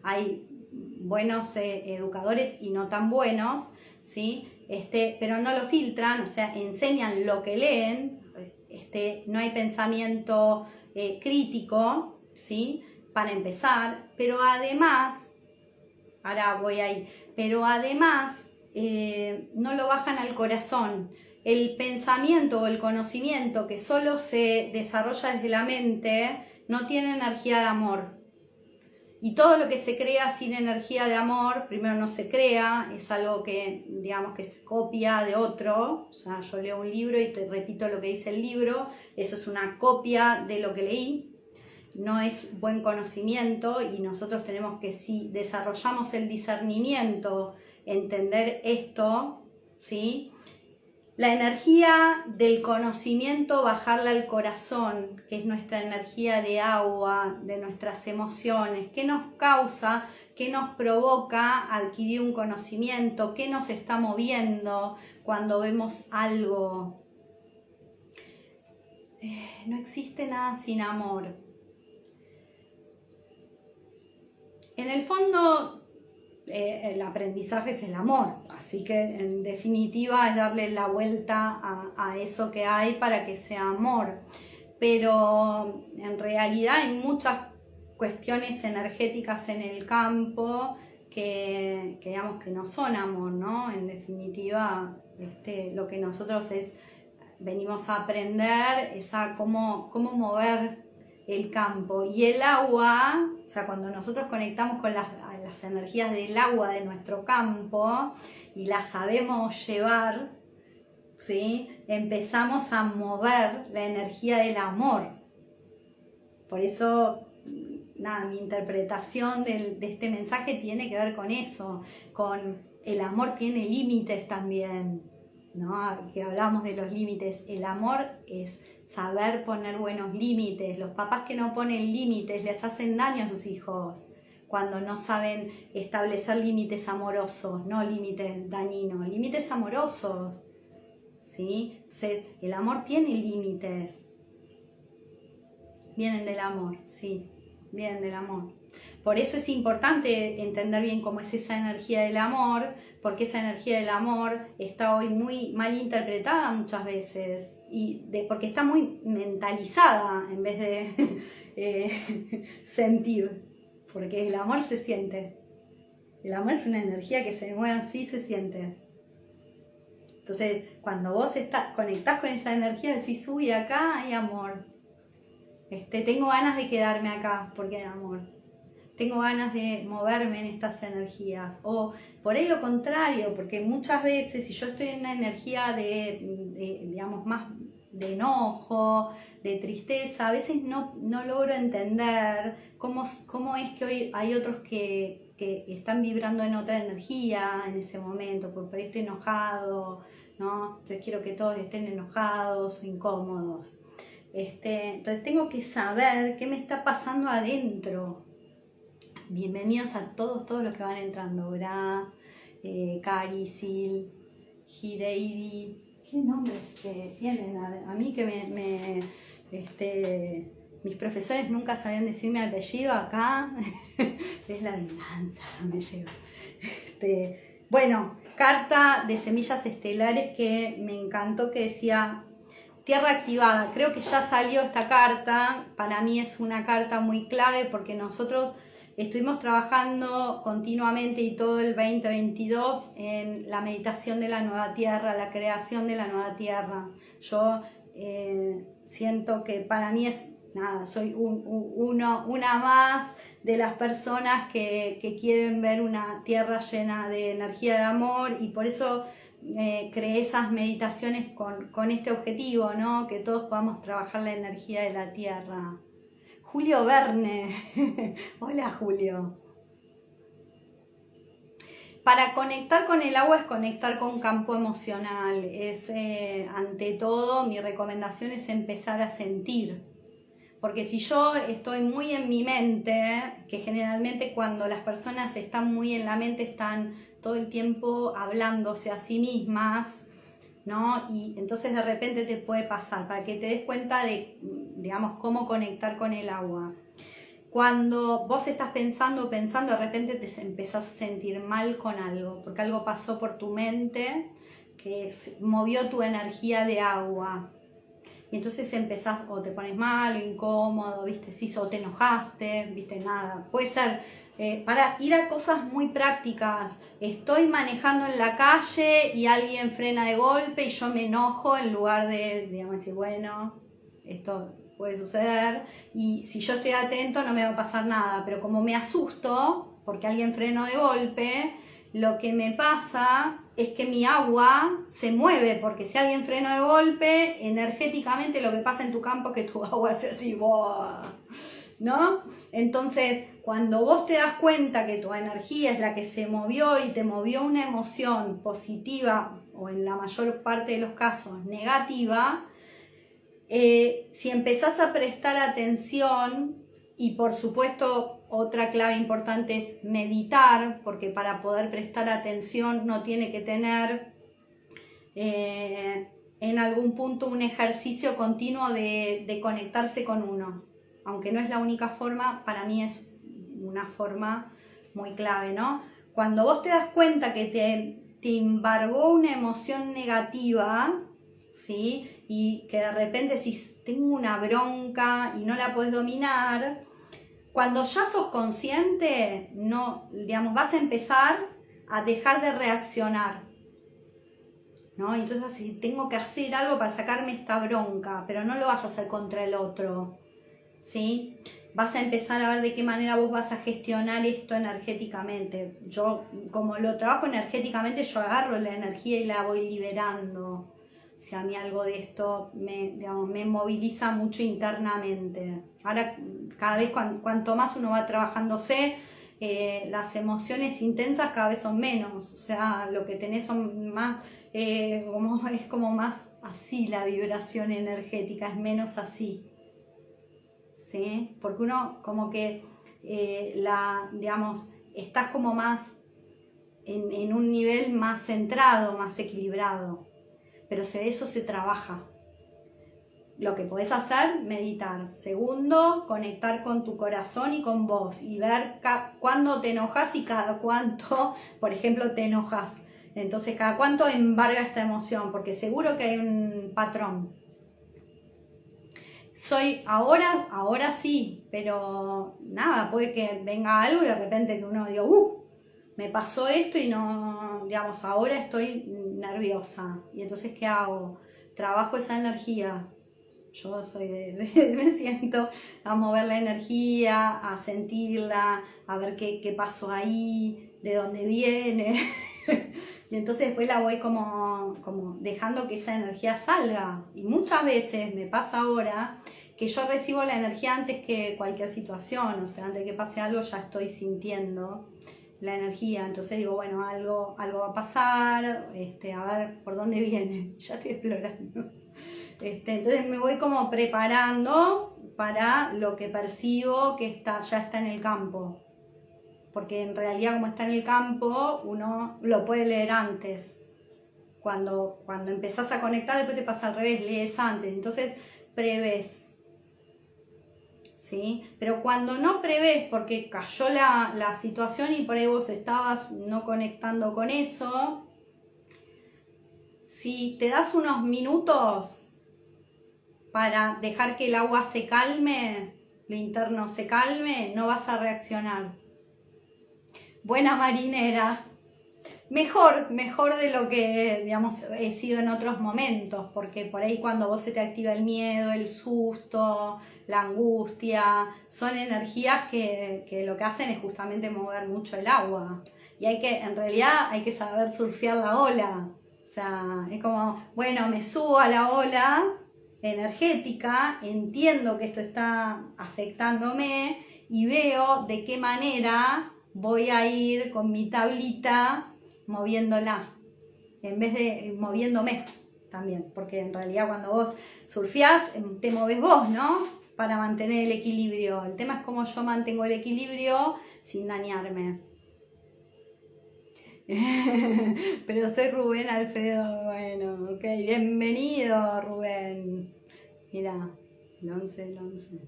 Speaker 1: hay buenos educadores y no tan buenos, ¿sí? Pero no lo filtran, o sea, enseñan lo que leen, no hay pensamiento crítico, ¿sí? Para empezar, pero además, ahora voy ahí, pero además no lo bajan al corazón. El pensamiento o el conocimiento que solo se desarrolla desde la mente no tiene energía de amor. Y todo lo que se crea sin energía de amor, primero no se crea, es algo que, digamos, que se copia de otro. O sea, yo leo un libro y te repito lo que dice el libro, eso es una copia de lo que leí. No es buen conocimiento y nosotros tenemos que, si desarrollamos el discernimiento, entender esto, ¿sí? La energía del conocimiento, bajarla al corazón, que es nuestra energía de agua, de nuestras emociones, qué nos causa, qué nos provoca adquirir un conocimiento, qué nos está moviendo cuando vemos algo. No existe nada sin amor. En el fondo, el aprendizaje es el amor, así que en definitiva es darle la vuelta a eso que hay para que sea amor, pero en realidad hay muchas cuestiones energéticas en el campo que digamos que no son amor, ¿no? En definitiva, lo que nosotros venimos a aprender es a cómo mover el campo. Y el agua, o sea, cuando nosotros conectamos con las energías del agua de nuestro campo y las sabemos llevar, ¿sí? Empezamos a mover la energía del amor. Por eso, nada, mi interpretación de este mensaje tiene que ver con eso, con el amor tiene límites también, ¿no? Que hablamos de los límites. El amor es saber poner buenos límites. Los papás que no ponen límites les hacen daño a sus hijos cuando no saben establecer límites amorosos, no límites dañinos, límites amorosos, ¿sí? Entonces, el amor tiene límites. Vienen del amor, sí, vienen del amor. Por eso es importante entender bien cómo es esa energía del amor, porque esa energía del amor está hoy muy mal interpretada muchas veces, porque está muy mentalizada en vez de sentir, porque el amor se siente. El amor es una energía que se mueve así, se siente. Entonces, cuando vos conectás con esa energía, decís, uy, acá hay amor. Tengo ganas de quedarme acá porque hay amor. Tengo ganas de moverme en estas energías. O por ahí lo contrario, porque muchas veces si yo estoy en una energía digamos, más de enojo, de tristeza, a veces no logro entender cómo es que hoy hay otros que están vibrando en otra energía en ese momento, porque por ahí estoy enojado, ¿no? Entonces quiero que todos estén enojados o incómodos. Entonces tengo que saber qué me está pasando adentro. Bienvenidos a todos los que van entrando. Gra, Cari, Sil, Gireidi. ¿Qué nombres que tienen? A mí que mis profesores nunca sabían decir mi apellido acá. Es la venganza, me llega. Bueno, carta de semillas estelares que me encantó, que decía Tierra activada. Creo que ya salió esta carta. Para mí es una carta muy clave porque nosotros estuvimos trabajando continuamente y todo el 2022 en la meditación de la nueva tierra, la creación de la nueva tierra. Yo siento que para mí es nada, soy una más de las personas que quieren ver una tierra llena de energía de amor, y por eso creé esas meditaciones con este objetivo, ¿no? Que todos podamos trabajar la energía de la tierra. Julio Verne. Hola, Julio. Para conectar con el agua es conectar con un campo emocional. Es, ante todo, mi recomendación es empezar a sentir. Porque si yo estoy muy en mi mente, que generalmente cuando las personas están muy en la mente están todo el tiempo hablándose a sí mismas, ¿no? Y entonces de repente te puede pasar, para que te des cuenta de, digamos, cómo conectar con el agua. Cuando vos estás pensando, de repente te empezás a sentir mal con algo, porque algo pasó por tu mente que movió tu energía de agua. Y entonces empezás, o te pones mal, o incómodo, ¿viste? Sí, o te enojaste, ¿viste? Nada. Puede ser, para ir a cosas muy prácticas. Estoy manejando en la calle y alguien frena de golpe y yo me enojo, en lugar de, digamos, decir, bueno, esto puede suceder. Y si yo estoy atento no me va a pasar nada. Pero como me asusto, porque alguien frenó de golpe, lo que me pasa es que mi agua se mueve, porque si alguien frenó de golpe, energéticamente lo que pasa en tu campo es que tu agua hace así, ¡boh! ¿No? Entonces, cuando vos te das cuenta que tu energía es la que se movió y te movió una emoción positiva, o en la mayor parte de los casos negativa, si empezás a prestar atención, y por supuesto otra clave importante es meditar, porque para poder prestar atención uno tiene que tener en algún punto un ejercicio continuo de conectarse con uno. Aunque no es la única forma, para mí es una forma muy clave, ¿no? Cuando vos te das cuenta que te embargó una emoción negativa, ¿sí? Y que de repente si tengo una bronca y no la podés dominar, cuando ya sos consciente, no, digamos, vas a empezar a dejar de reaccionar, ¿no? Entonces, si tengo que hacer algo para sacarme esta bronca, pero no lo vas a hacer contra el otro, ¿sí? Vas a empezar a ver de qué manera vos vas a gestionar esto energéticamente. Yo, como lo trabajo energéticamente, yo agarro la energía y la voy liberando. Si a mí algo de esto me moviliza mucho internamente. Ahora, cada vez cuanto más uno va trabajándose, las emociones intensas cada vez son menos. O sea, lo que tenés son más, es como más así la vibración energética, es menos así. ¿Sí? Porque uno como que, digamos, estás como más en un nivel más centrado, más equilibrado. Pero eso se trabaja. Lo que podés hacer, meditar. Segundo, conectar con tu corazón y con vos. Y ver cuándo te enojas y cada cuánto, por ejemplo, te enojas. Entonces, cada cuánto embarga esta emoción, porque seguro que hay un patrón. Soy ahora sí, pero nada, puede que venga algo y de repente que uno diga, me pasó esto y no, digamos, ahora estoy nerviosa. Y entonces, ¿qué hago? Trabajo esa energía. Yo soy me siento a mover la energía, a sentirla, a ver qué pasó ahí, de dónde viene. Y entonces después la voy como dejando que esa energía salga. Y muchas veces me pasa ahora que yo recibo la energía antes que cualquier situación. O sea, antes de que pase algo ya estoy sintiendo la energía. Entonces digo, bueno, algo va a pasar, a ver por dónde viene. Ya estoy explorando. Entonces me voy como preparando para lo que percibo que ya está en el campo. Porque en realidad como está en el campo, uno lo puede leer antes. Cuando empezás a conectar, después te pasa al revés, lees antes. Entonces prevés. ¿Sí? Pero cuando no prevés, porque cayó la situación y por ahí vos estabas no conectando con eso, si te das unos minutos para dejar que el agua se calme, lo interno se calme, no vas a reaccionar. Buena marinera. Mejor de lo que, digamos, he sido en otros momentos, porque por ahí cuando vos se te activa el miedo, el susto, la angustia, son energías que lo que hacen es justamente mover mucho el agua. Y en realidad hay que saber surfear la ola. O sea, es como, bueno, me subo a la ola energética, entiendo que esto está afectándome y veo de qué manera voy a ir con mi tablita moviéndola, en vez de moviéndome también, porque en realidad cuando vos surfeás, te moves vos, ¿no? Para mantener el equilibrio. El tema es cómo yo mantengo el equilibrio sin dañarme. Pero soy Rubén Alfredo, bueno, ok, bienvenido Rubén. Mirá, el 11 del 11.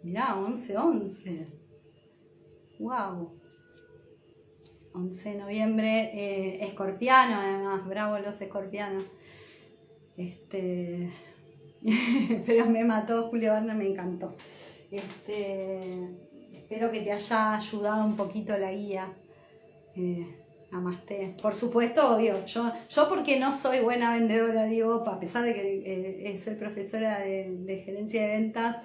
Speaker 1: Mirá, 11-11. Wow. 11 de noviembre, escorpiano además, bravo los escorpianos. Pero me mató Julio Verne, me encantó. Espero que te haya ayudado un poquito la guía. Namaste. Por supuesto, obvio. Yo porque no soy buena vendedora, digo, a pesar de que soy profesora de gerencia de ventas,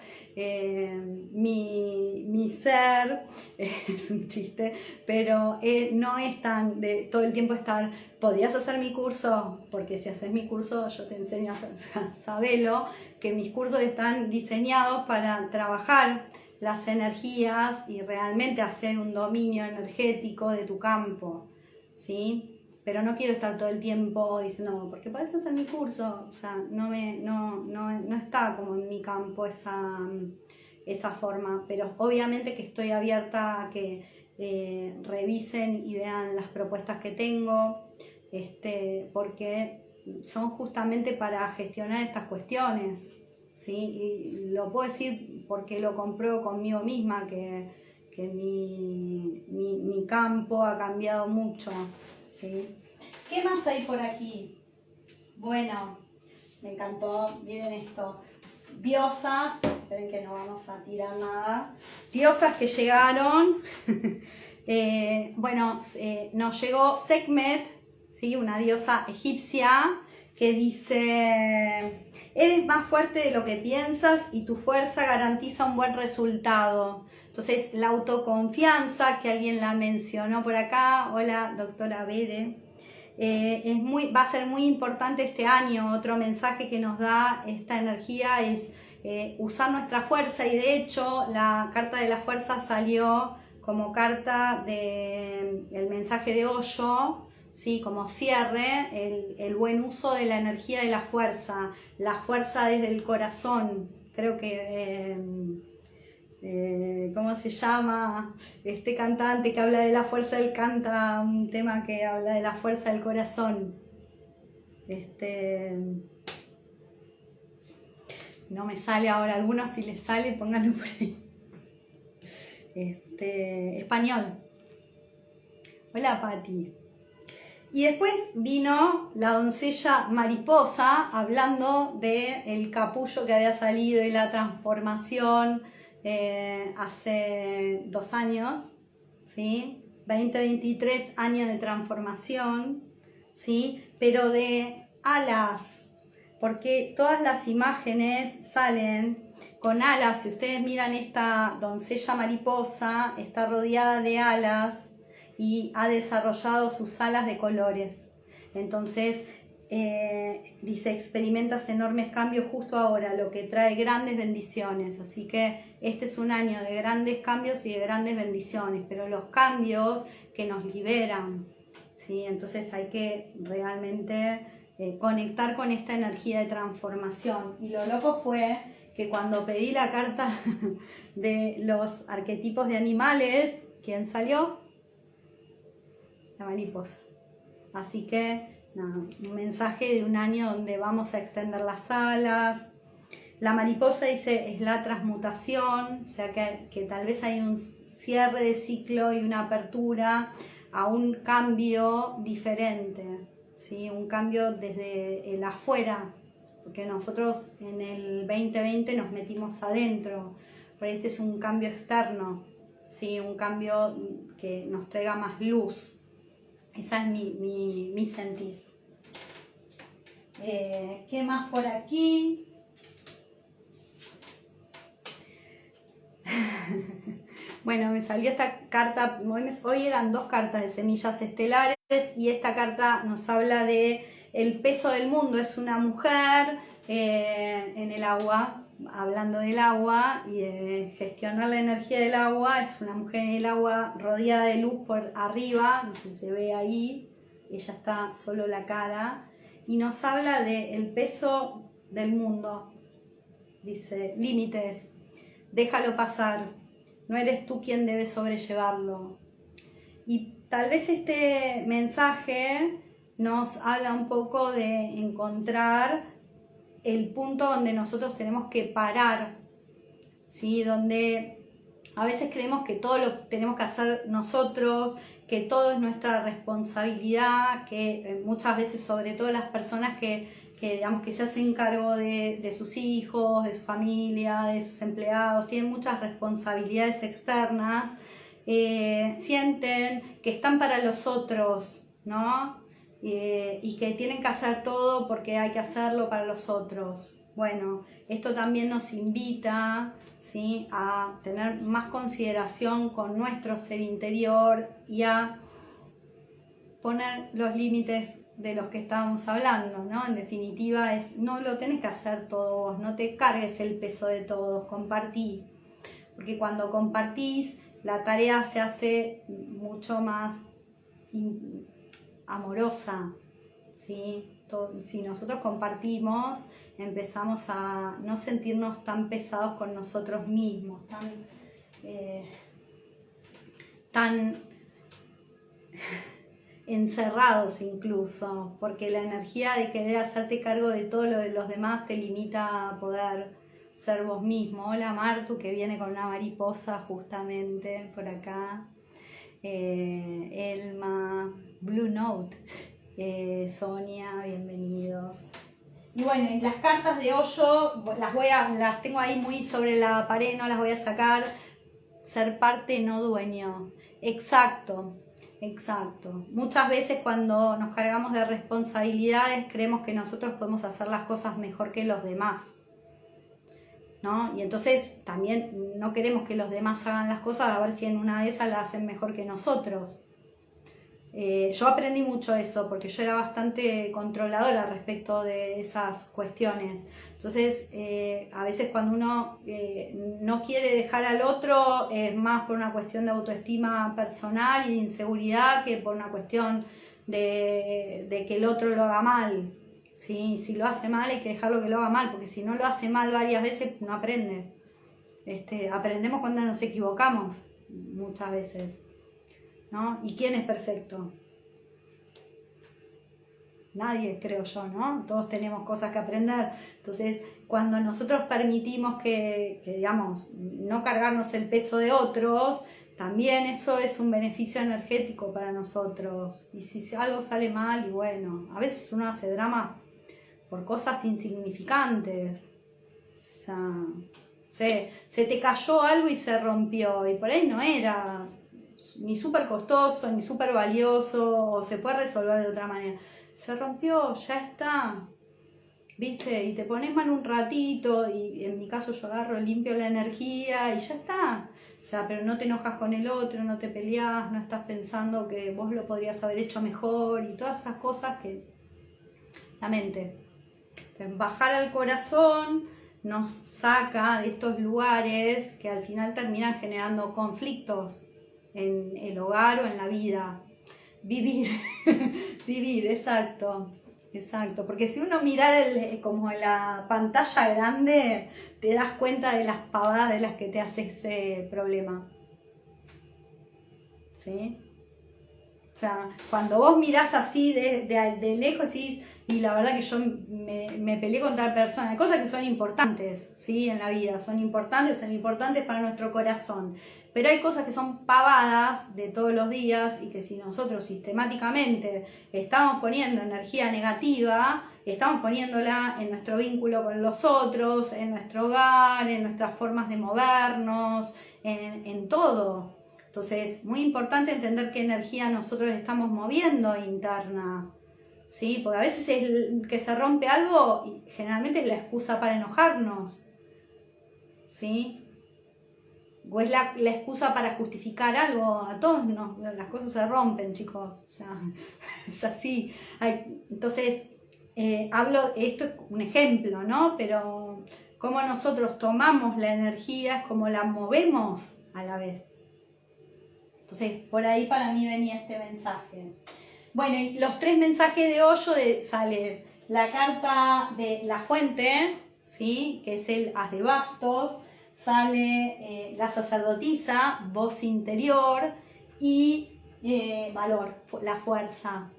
Speaker 1: mi ser es un chiste, pero no es tan de todo el tiempo estar, podrías hacer mi curso, porque si haces mi curso yo te enseño a hacer, o sea, sabelo, que mis cursos están diseñados para trabajar las energías y realmente hacer un dominio energético de tu campo. ¿Sí? Pero no quiero estar todo el tiempo diciendo, porque podés hacer mi curso, o sea, no está como en mi campo esa forma, pero obviamente que estoy abierta a que revisen y vean las propuestas que tengo, porque son justamente para gestionar estas cuestiones, ¿sí? Y lo puedo decir porque lo compruebo conmigo misma, que mi campo ha cambiado mucho, ¿sí? ¿Qué más hay por aquí? Bueno, me encantó, miren esto, diosas, esperen que no vamos a tirar nada, diosas que llegaron, nos llegó Sekhmet, ¿sí? Una diosa egipcia, que dice, eres más fuerte de lo que piensas y tu fuerza garantiza un buen resultado. Entonces, la autoconfianza, que alguien la mencionó por acá, hola doctora Bere, va a ser muy importante este año. Otro mensaje que nos da esta energía es usar nuestra fuerza, y de hecho la carta de la fuerza salió como carta del mensaje de Osho, ¿sí? Como cierre, el buen uso de la energía de la fuerza desde el corazón. Creo que, ¿cómo se llama? Este cantante que habla de la fuerza, él canta un tema que habla de la fuerza del corazón. No me sale ahora, algunos si les sale, pónganlo por ahí. Español. Hola Pati. Y después vino la doncella mariposa hablando del capullo que había salido y la transformación hace 2 años, ¿sí? 20-23 años de transformación, ¿sí? Pero de alas, porque todas las imágenes salen con alas. Si ustedes miran esta doncella mariposa, está rodeada de alas y ha desarrollado sus alas de colores. Entonces, dice, experimentas enormes cambios justo ahora, lo que trae grandes bendiciones. Así que este es un año de grandes cambios y de grandes bendiciones, pero los cambios que nos liberan, ¿sí? Entonces hay que realmente conectar con esta energía de transformación. Y lo loco fue que cuando pedí la carta de los arquetipos de animales, ¿quién salió? La mariposa. Así que nada, un mensaje de un año donde vamos a extender las alas. La mariposa dice es la transmutación, o sea que tal vez hay un cierre de ciclo y una apertura a un cambio diferente, ¿sí? Un cambio desde el afuera, porque nosotros en el 2020 nos metimos adentro, pero este es un cambio externo, ¿sí? Un cambio que nos traiga más luz. Esa es mi sentir. ¿Qué más por aquí? Bueno, me salió esta carta, hoy eran 2 cartas de semillas estelares y esta carta nos habla de el peso del mundo. Es una mujer en el agua, hablando del agua y de gestionar la energía del agua. Es una mujer en el agua rodeada de luz por arriba, no sé si se ve ahí, ella está solo la cara, y nos habla del peso del mundo. Dice, límites, déjalo pasar. No eres tú quien debe sobrellevarlo. Y tal vez este mensaje nos habla un poco de encontrar el punto donde nosotros tenemos que parar, ¿sí? Donde a veces creemos que todo lo tenemos que hacer nosotros, que todo es nuestra responsabilidad, que muchas veces, sobre todo las personas que digamos que se hacen cargo de sus hijos, de su familia, de sus empleados, tienen muchas responsabilidades externas, sienten que están para los otros, ¿no? Y que tienen que hacer todo porque hay que hacerlo para los otros. Bueno, esto también nos invita, ¿sí?, a tener más consideración con nuestro ser interior y a poner los límites de los que estábamos hablando, ¿no? En definitiva, no lo tenés que hacer todo vos, no te cargues el peso de todos, compartí. Porque cuando compartís, la tarea se hace mucho más amorosa, ¿sí? Si nosotros compartimos, empezamos a no sentirnos tan pesados con nosotros mismos, tan encerrados incluso, porque la energía de querer hacerte cargo de todo lo de los demás te limita a poder ser vos mismo. Hola Martu, que viene con una mariposa justamente por acá. Elma, Blue Note, Sonia, bienvenidos. Y bueno, y las cartas de hoyo las tengo ahí muy sobre la pared, no las voy a sacar. Ser parte, no dueño. Exacto. Muchas veces cuando nos cargamos de responsabilidades creemos que nosotros podemos hacer las cosas mejor que los demás, ¿no? Y entonces también no queremos que los demás hagan las cosas a ver si en una de esas las hacen mejor que nosotros. Yo aprendí mucho eso porque yo era bastante controladora respecto de esas cuestiones. Entonces, a veces cuando uno no quiere dejar al otro, es más por una cuestión de autoestima personal y de inseguridad que por una cuestión de que el otro lo haga mal. ¿Sí? Si lo hace mal hay que dejarlo que lo haga mal, porque si no lo hace mal varias veces no aprende. Aprendemos cuando nos equivocamos muchas veces, ¿no? ¿Y quién es perfecto? Nadie, creo yo, ¿no? Todos tenemos cosas que aprender. Entonces, cuando nosotros permitimos que digamos, no cargarnos el peso de otros, también eso es un beneficio energético para nosotros. Y si algo sale mal, y bueno, a veces uno hace drama por cosas insignificantes. O sea, se te cayó algo y se rompió, y por ahí no era ni súper costoso, ni súper valioso, o se puede resolver de otra manera. se rompió, ya está. ¿Viste? Y te pones mal un ratito, y en mi caso yo agarro, limpio la energía y ya está. O sea, pero no te enojas con el otro, no te peleas, no estás pensando que vos lo podrías haber hecho mejor y todas esas cosas que la mente. Entonces, bajar al corazón nos saca de estos lugares que al final terminan generando conflictos en el hogar o en la vida. Vivir, vivir, exacto. Exacto, porque si uno mira como la pantalla grande, te das cuenta de las pavadas de las que te hace ese problema. ¿Sí? O sea, cuando vos mirás así de lejos y la verdad que yo me peleé con tal persona, hay cosas que son importantes, ¿sí? En la vida, son importantes para nuestro corazón. Pero hay cosas que son pavadas de todos los días y que si nosotros sistemáticamente estamos poniendo energía negativa, estamos poniéndola en nuestro vínculo con los otros, en nuestro hogar, en nuestras formas de movernos, en todo. Entonces, muy importante entender qué energía nosotros estamos moviendo interna, ¿sí? Porque a veces es que se rompe algo y generalmente es la excusa para enojarnos, ¿sí? O es la excusa para justificar algo. A todos las cosas se rompen, chicos. O sea, es así. Entonces, esto es un ejemplo, ¿no? Pero cómo nosotros tomamos la energía es como la movemos a la vez. Entonces, por ahí para mí venía este mensaje. Bueno, y los 3 mensajes de hoyo sale la carta de la fuente, ¿sí? Que es el as de bastos, sale la sacerdotisa, voz interior y valor, la fuerza.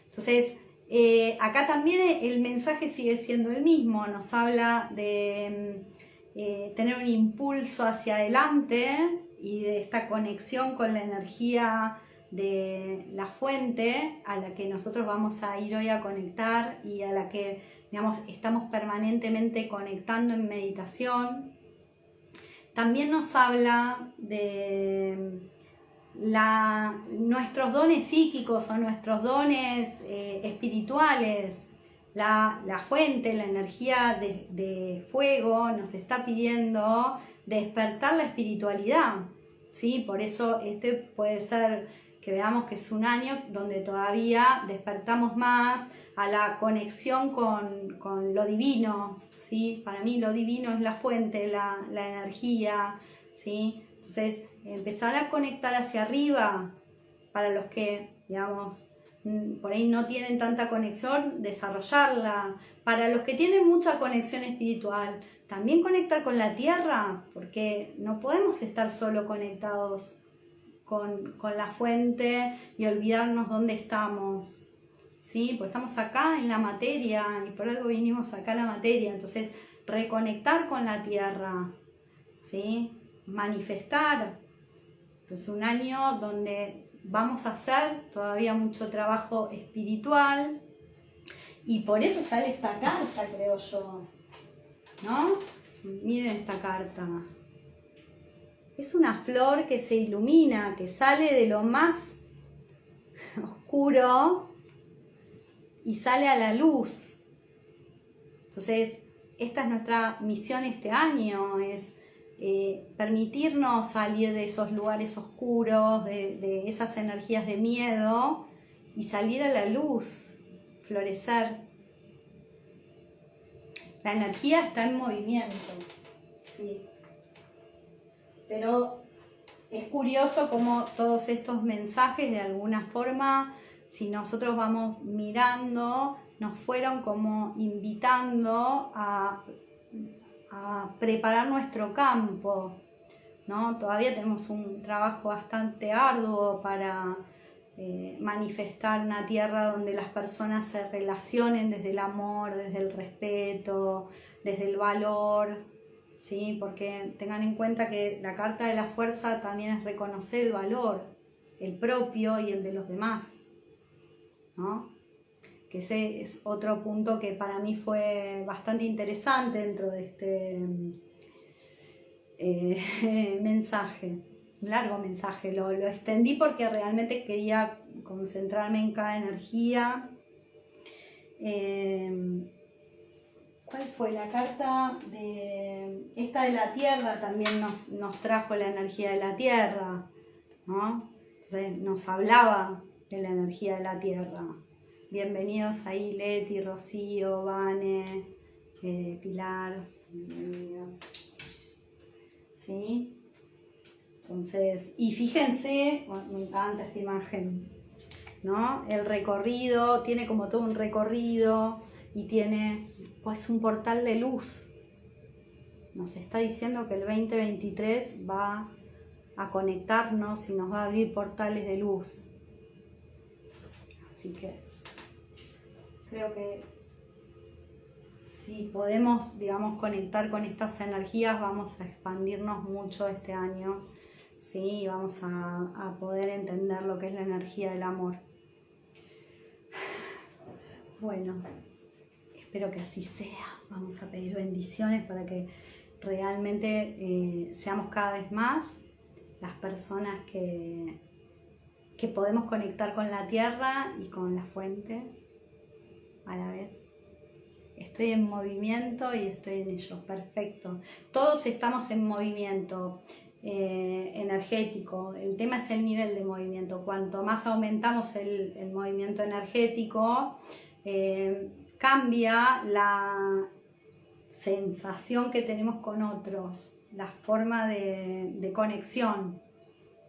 Speaker 1: Entonces, acá también el mensaje sigue siendo el mismo, nos habla de tener un impulso hacia adelante y de esta conexión con la energía de la fuente a la que nosotros vamos a ir hoy a conectar y a la que, digamos, estamos permanentemente conectando en meditación. También nos habla de nuestros dones psíquicos o nuestros dones espirituales. La fuente, la energía de fuego nos está pidiendo despertar la espiritualidad, ¿sí? Por eso este puede ser que veamos que es un año donde todavía despertamos más a la conexión con lo divino, ¿sí? Para mí lo divino es la fuente, la energía, ¿sí? Entonces, empezar a conectar hacia arriba para los que, digamos, por ahí no tienen tanta conexión, desarrollarla. Para los que tienen mucha conexión espiritual, también conectar con la tierra, porque no podemos estar solo conectados con la fuente y olvidarnos dónde estamos, ¿sí? Pues estamos acá en la materia y por algo vinimos acá a la materia. Entonces, reconectar con la tierra, ¿sí? Manifestar. Entonces, un año donde vamos a hacer todavía mucho trabajo espiritual y por eso sale esta carta, creo yo, ¿no? Miren esta carta. Es una flor que se ilumina, que sale de lo más oscuro y sale a la luz. Entonces, esta es nuestra misión este año, es permitirnos salir de esos lugares oscuros, de esas energías de miedo y salir a la luz, florecer. La energía está en movimiento, sí. Pero es curioso cómo todos estos mensajes de alguna forma, si nosotros vamos mirando, nos fueron como invitando a preparar nuestro campo, ¿no? Todavía tenemos un trabajo bastante arduo para manifestar una tierra donde las personas se relacionen desde el amor, desde el respeto, desde el valor, ¿sí? Porque tengan en cuenta que la carta de la fuerza también es reconocer el valor, el propio y el de los demás, ¿no? Que ese es otro punto que para mí fue bastante interesante dentro de este mensaje, un largo mensaje, lo extendí porque realmente quería concentrarme en cada energía ¿Cuál fue la carta de esta de la Tierra? También nos trajo la energía de la Tierra, ¿no? Entonces nos hablaba de la energía de la Tierra. Bienvenidos ahí Leti, Rocío, Vane, Pilar, bienvenidos. ¿Sí? Entonces, y fíjense, me encanta esta imagen, ¿no? El recorrido, tiene como todo un recorrido y tiene pues un portal de luz. Nos está diciendo que el 2023 va a conectarnos y nos va a abrir portales de luz. Así que creo que si podemos, digamos, conectar con estas energías, vamos a expandirnos mucho este año, ¿sí? Vamos a poder entender lo que es la energía del amor. Bueno, espero que así sea. Vamos a pedir bendiciones para que realmente seamos cada vez más las personas que podemos conectar con la tierra y con la fuente a la vez. Estoy en movimiento y estoy en ello, perfecto. Todos estamos en movimiento energético. El tema es el nivel de movimiento. Cuanto más aumentamos el movimiento energético, cambia la sensación que tenemos con otros, la forma de conexión,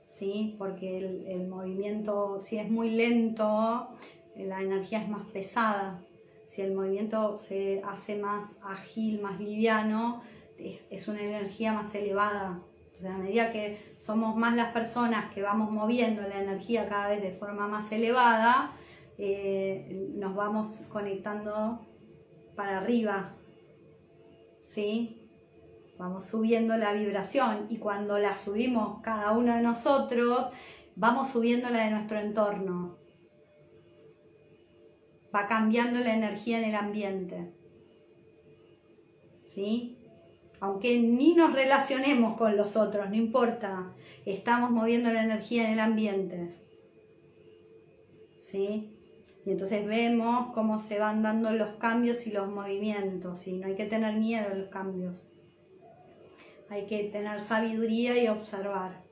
Speaker 1: ¿sí? Porque el movimiento, si es muy lento, la energía es más pesada. Si el movimiento se hace más ágil, más liviano, es una energía más elevada. O sea, a medida que somos más las personas que vamos moviendo la energía cada vez de forma más elevada, nos vamos conectando para arriba, ¿sí? Vamos subiendo la vibración y cuando la subimos cada uno de nosotros, vamos subiendo la de nuestro entorno. Va cambiando la energía en el ambiente, ¿sí? Aunque ni nos relacionemos con los otros, no importa, estamos moviendo la energía en el ambiente, ¿sí? Y entonces vemos cómo se van dando los cambios y los movimientos, y no hay que tener miedo a los cambios. Hay que tener sabiduría y observar.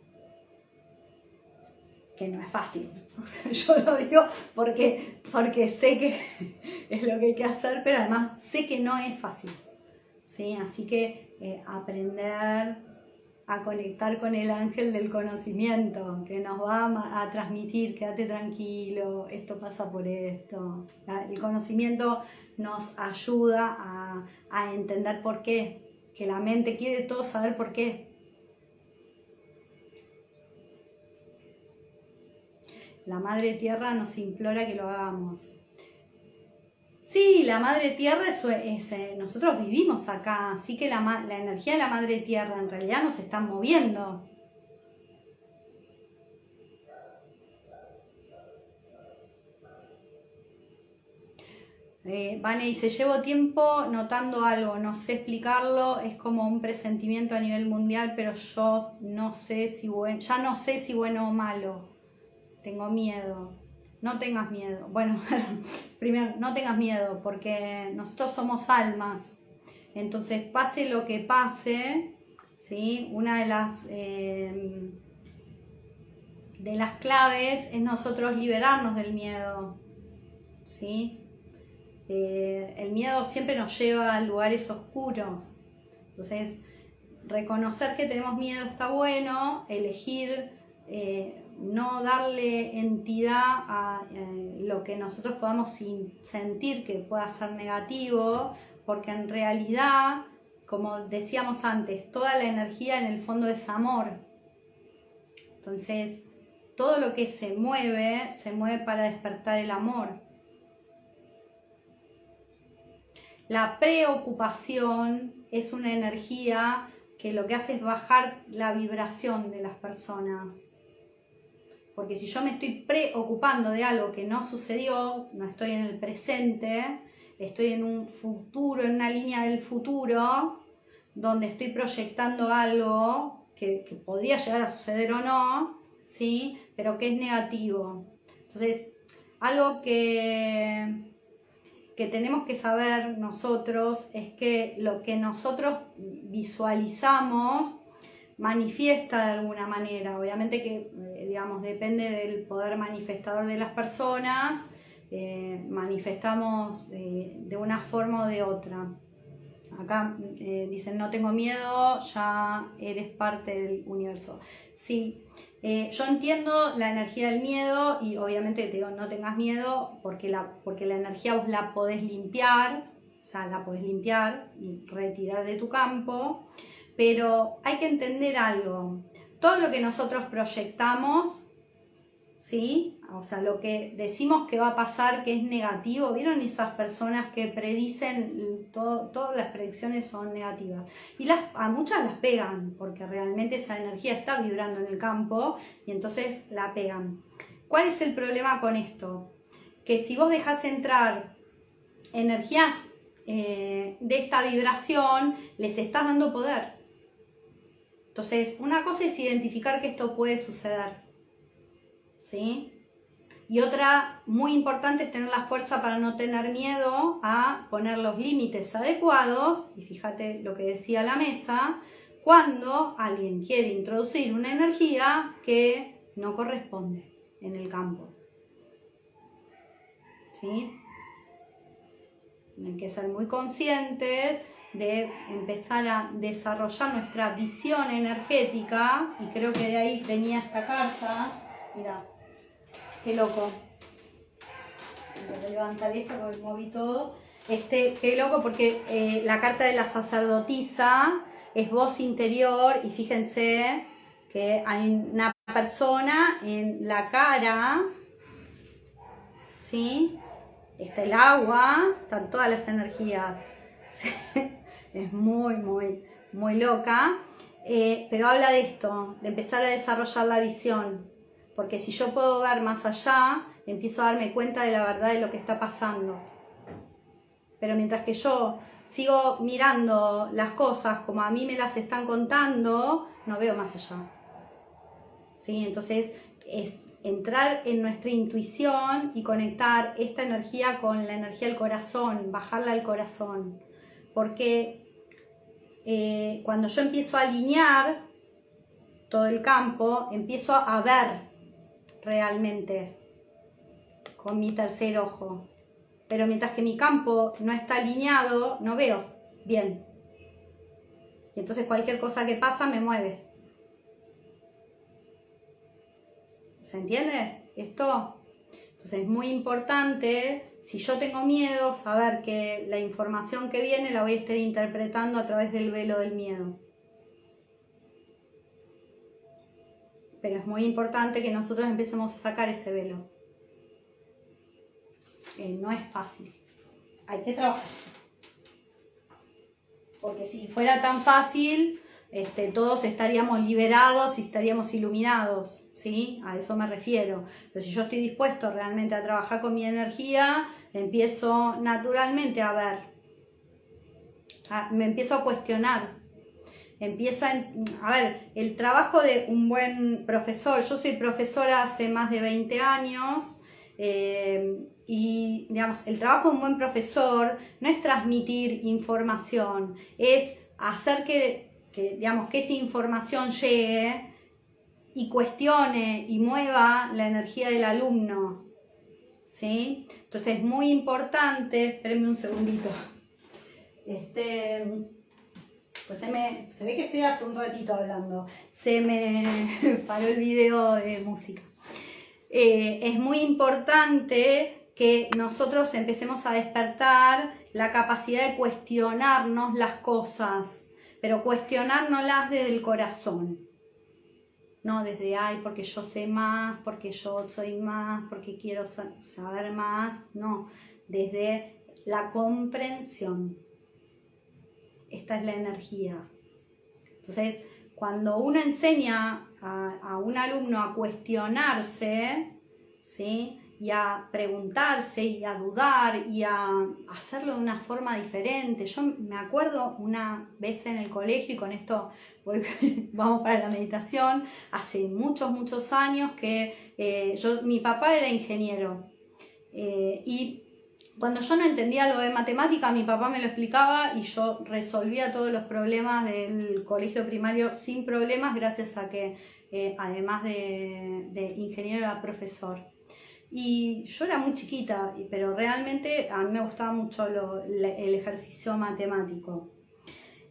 Speaker 1: Que no es fácil. O sea, yo lo digo porque sé que es lo que hay que hacer, pero además sé que no es fácil, ¿sí? Así que aprender a conectar con el ángel del conocimiento, que nos va a transmitir, quédate tranquilo, esto pasa por esto. El conocimiento nos ayuda a entender por qué, que la mente quiere todo saber por qué. La Madre Tierra nos implora que lo hagamos. Sí, la Madre Tierra nosotros vivimos acá, así que la energía de la Madre Tierra en realidad nos está moviendo. Vane dice, llevo tiempo notando algo, no sé explicarlo, es como un presentimiento a nivel mundial, pero yo no sé ya no sé si bueno o malo. Tengo miedo. No tengas miedo. Bueno, primero, no tengas miedo porque nosotros somos almas. Entonces, pase lo que pase, ¿sí? Una de las claves es nosotros liberarnos del miedo, ¿sí? El miedo siempre nos lleva a lugares oscuros. Entonces, reconocer que tenemos miedo está bueno, elegir no darle entidad a lo que nosotros podamos sentir que pueda ser negativo, porque en realidad, como decíamos antes, toda la energía en el fondo es amor. Entonces, todo lo que se mueve para despertar el amor. La preocupación es una energía que lo que hace es bajar la vibración de las personas. Porque si yo me estoy preocupando de algo que no sucedió, no estoy en el presente, estoy en un futuro, en una línea del futuro, donde estoy proyectando algo que podría llegar a suceder o no, ¿sí? Pero que es negativo. Entonces, algo que que tenemos que saber nosotros es que lo que nosotros visualizamos manifiesta de alguna manera. Obviamente que, digamos, depende del poder manifestador de las personas, manifestamos de una forma o de otra. Acá dicen, no tengo miedo, ya eres parte del universo. Sí, yo entiendo la energía del miedo y obviamente te digo, no tengas miedo porque la energía vos la podés limpiar, o sea, la podés limpiar y retirar de tu campo, pero hay que entender algo. Todo lo que nosotros proyectamos, ¿sí? O sea, lo que decimos que va a pasar, que es negativo, ¿vieron esas personas que predicen, todas las predicciones son negativas? Y a muchas las pegan, porque realmente esa energía está vibrando en el campo y entonces la pegan. ¿Cuál es el problema con esto? Que si vos dejás entrar energías de esta vibración, les estás dando poder. Entonces, una cosa es identificar que esto puede suceder, ¿sí? Y otra muy importante es tener la fuerza para no tener miedo a poner los límites adecuados, y fíjate lo que decía la mesa, cuando alguien quiere introducir una energía que no corresponde en el campo, ¿sí? Hay que ser muy conscientes de empezar a desarrollar nuestra visión energética, y creo que de ahí venía esta carta. Mirá, qué loco. Voy a levantar esto porque moví todo. Qué loco porque la carta de la sacerdotisa es voz interior, y fíjense que hay una persona en la cara, ¿sí? Está el agua, están todas las energías. ¿Sí? Es muy, muy, muy loca. Pero habla de esto, de empezar a desarrollar la visión. Porque si yo puedo ver más allá, empiezo a darme cuenta de la verdad de lo que está pasando. Pero mientras que yo sigo mirando las cosas como a mí me las están contando, no veo más allá. ¿Sí? Entonces es entrar en nuestra intuición y conectar esta energía con la energía del corazón, bajarla al corazón. Porque cuando yo empiezo a alinear todo el campo, empiezo a ver realmente con mi tercer ojo. Pero mientras que mi campo no está alineado, no veo bien. Y entonces cualquier cosa que pasa me mueve. ¿Se entiende esto? Entonces es muy importante, si yo tengo miedo, saber que la información que viene la voy a estar interpretando a través del velo del miedo. Pero es muy importante que nosotros empecemos a sacar ese velo. No es fácil. Hay que trabajar. Porque si fuera tan fácil, todos estaríamos liberados y estaríamos iluminados, ¿sí? A eso me refiero. Pero si yo estoy dispuesto realmente a trabajar con mi energía, empiezo naturalmente a ver. Me empiezo a cuestionar. Empiezo a ver, el trabajo de un buen profesor. Yo soy profesora hace más de 20 años. Y digamos, el trabajo de un buen profesor no es transmitir información, es hacer que digamos, que esa información llegue y cuestione y mueva la energía del alumno, ¿sí? Entonces es muy importante, espérenme un segundito, pues se ve que estoy hace un ratito hablando, se me paró el video de música. Es muy importante que nosotros empecemos a despertar la capacidad de cuestionarnos las cosas, pero cuestionárnoslas desde el corazón, no desde, ay, porque yo sé más, porque yo soy más, porque quiero saber más, no, desde la comprensión. Esta es la energía. Entonces, cuando uno enseña a un alumno a cuestionarse, ¿sí? Y a preguntarse y a dudar y a hacerlo de una forma diferente. Yo me acuerdo una vez en el colegio, y con esto vamos para la meditación, hace muchos años que mi papá era ingeniero y Cuando yo no entendía algo de matemática, mi papá me lo explicaba y yo resolvía todos los problemas del colegio primario sin problemas, gracias a que además de ingeniero era profesor. Y yo era muy chiquita, pero realmente a mí me gustaba mucho el ejercicio matemático.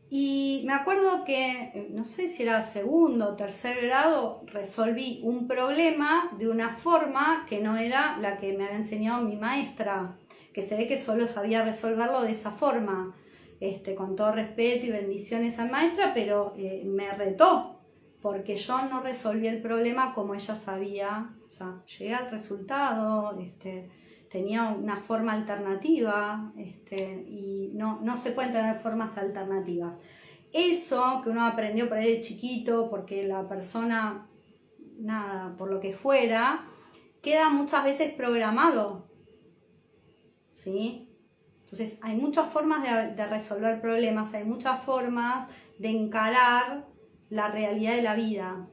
Speaker 1: Y me acuerdo que, no sé si era segundo o tercer grado, resolví un problema de una forma que no era la que me había enseñado mi maestra, que se ve que solo sabía resolverlo de esa forma, con todo respeto y bendiciones a la maestra, pero me retó, porque yo no resolví el problema como ella sabía, o sea, llegué al resultado, tenía una forma alternativa, y no se pueden tener formas alternativas. Eso que uno aprendió por ahí de chiquito, porque la persona, nada, por lo que fuera, queda muchas veces programado, ¿sí? Entonces hay muchas formas de resolver problemas, hay muchas formas de encarar la realidad de la vida.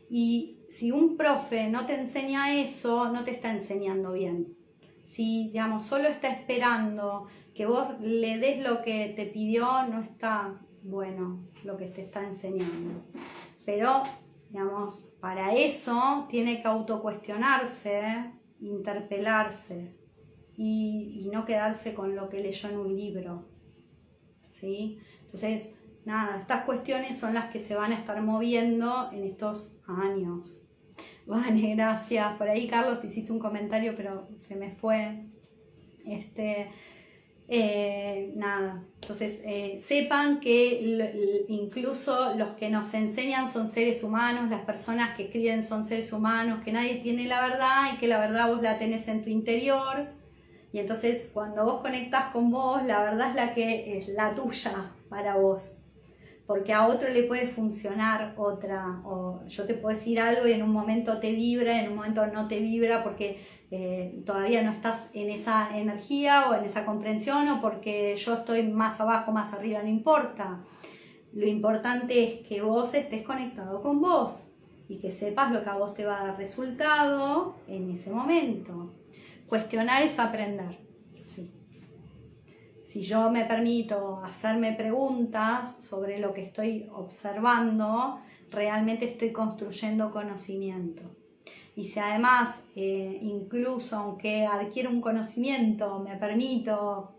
Speaker 1: Y si un profe no te enseña eso, no te está enseñando bien. Si, digamos, solo está esperando que vos le des lo que te pidió, no está bueno lo que te está enseñando. Pero, digamos, para eso tiene que autocuestionarse, interpelarse y no quedarse con lo que leyó en un libro, ¿sí? Entonces, nada, estas cuestiones son las que se van a estar moviendo en estos años. Vale, gracias. Por ahí, Carlos, hiciste un comentario, pero se me fue. Nada, entonces sepan que incluso los que nos enseñan son seres humanos, las personas que escriben son seres humanos, que nadie tiene la verdad y que la verdad vos la tenés en tu interior. Y entonces cuando vos conectás con vos, la verdad es la que es la tuya para vos. Porque a otro le puede funcionar otra, o yo te puedo decir algo y en un momento te vibra, en un momento no te vibra porque todavía no estás en esa energía o en esa comprensión, o porque yo estoy más abajo, más arriba, no importa. Lo importante es que vos estés conectado con vos y que sepas lo que a vos te va a dar resultado en ese momento. Cuestionar es aprender. Sí. Si yo me permito hacerme preguntas sobre lo que estoy observando, realmente estoy construyendo conocimiento. Y si además, incluso aunque adquiero un conocimiento, me permito,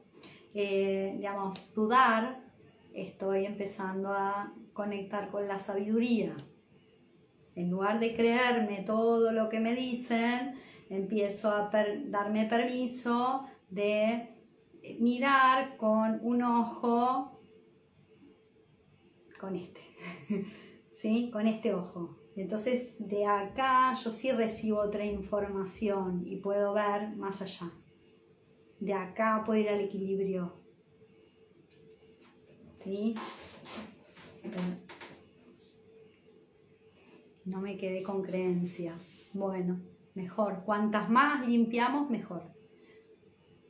Speaker 1: dudar, estoy empezando a conectar con la sabiduría. En lugar de creerme todo lo que me dicen, empiezo a darme permiso de mirar con un ojo, con ¿sí? Con este ojo. Entonces de acá yo sí recibo otra información y puedo ver más allá. De acá puedo ir al equilibrio. ¿Sí? No me quedé con creencias. Bueno, mejor. Cuantas más limpiamos, mejor.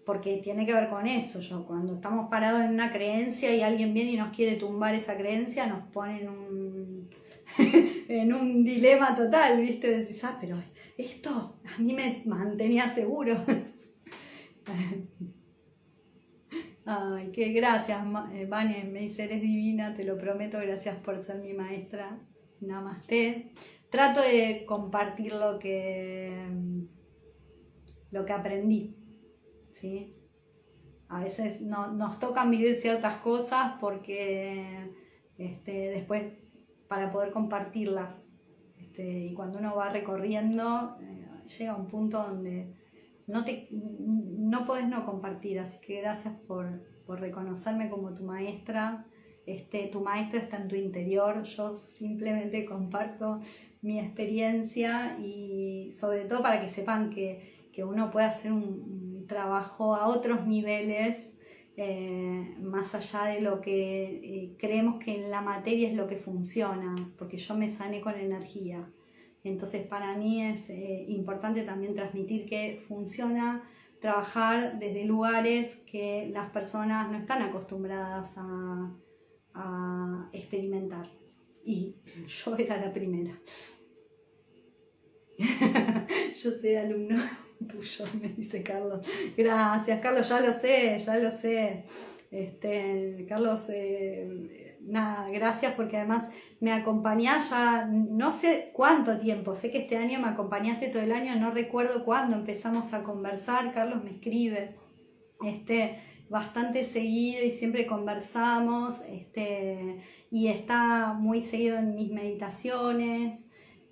Speaker 1: Porque tiene que ver con eso. Cuando estamos parados en una creencia y alguien viene y nos quiere tumbar esa creencia, nos pone en un dilema total, ¿viste? Decís, pero esto a mí me mantenía seguro. Ay, qué gracias, Vane, me dice, eres divina, te lo prometo, gracias por ser mi maestra. Namaste. Trato de compartir lo que aprendí. ¿Sí? A veces nos tocan vivir ciertas cosas porque después para poder compartirlas, y cuando uno va recorriendo llega a un punto donde no podés no compartir, así que gracias por reconocerme como tu maestra. Tu maestra está en tu interior, yo simplemente comparto mi experiencia y sobre todo para que sepan que uno puede hacer un trabajo a otros niveles, más allá de lo que creemos que en la materia es lo que funciona, porque yo me sané con energía. Entonces para mí es importante también transmitir que funciona trabajar desde lugares que las personas no están acostumbradas a experimentar. Y yo era la primera. Yo soy alumno. tuyo, me dice Carlos. Gracias, Carlos, ya lo sé. Carlos, nada, gracias porque además me acompañás ya no sé cuánto tiempo, sé que este año me acompañaste todo el año, no recuerdo cuándo empezamos a conversar. Carlos me escribe bastante seguido y siempre conversamos, y está muy seguido en mis meditaciones.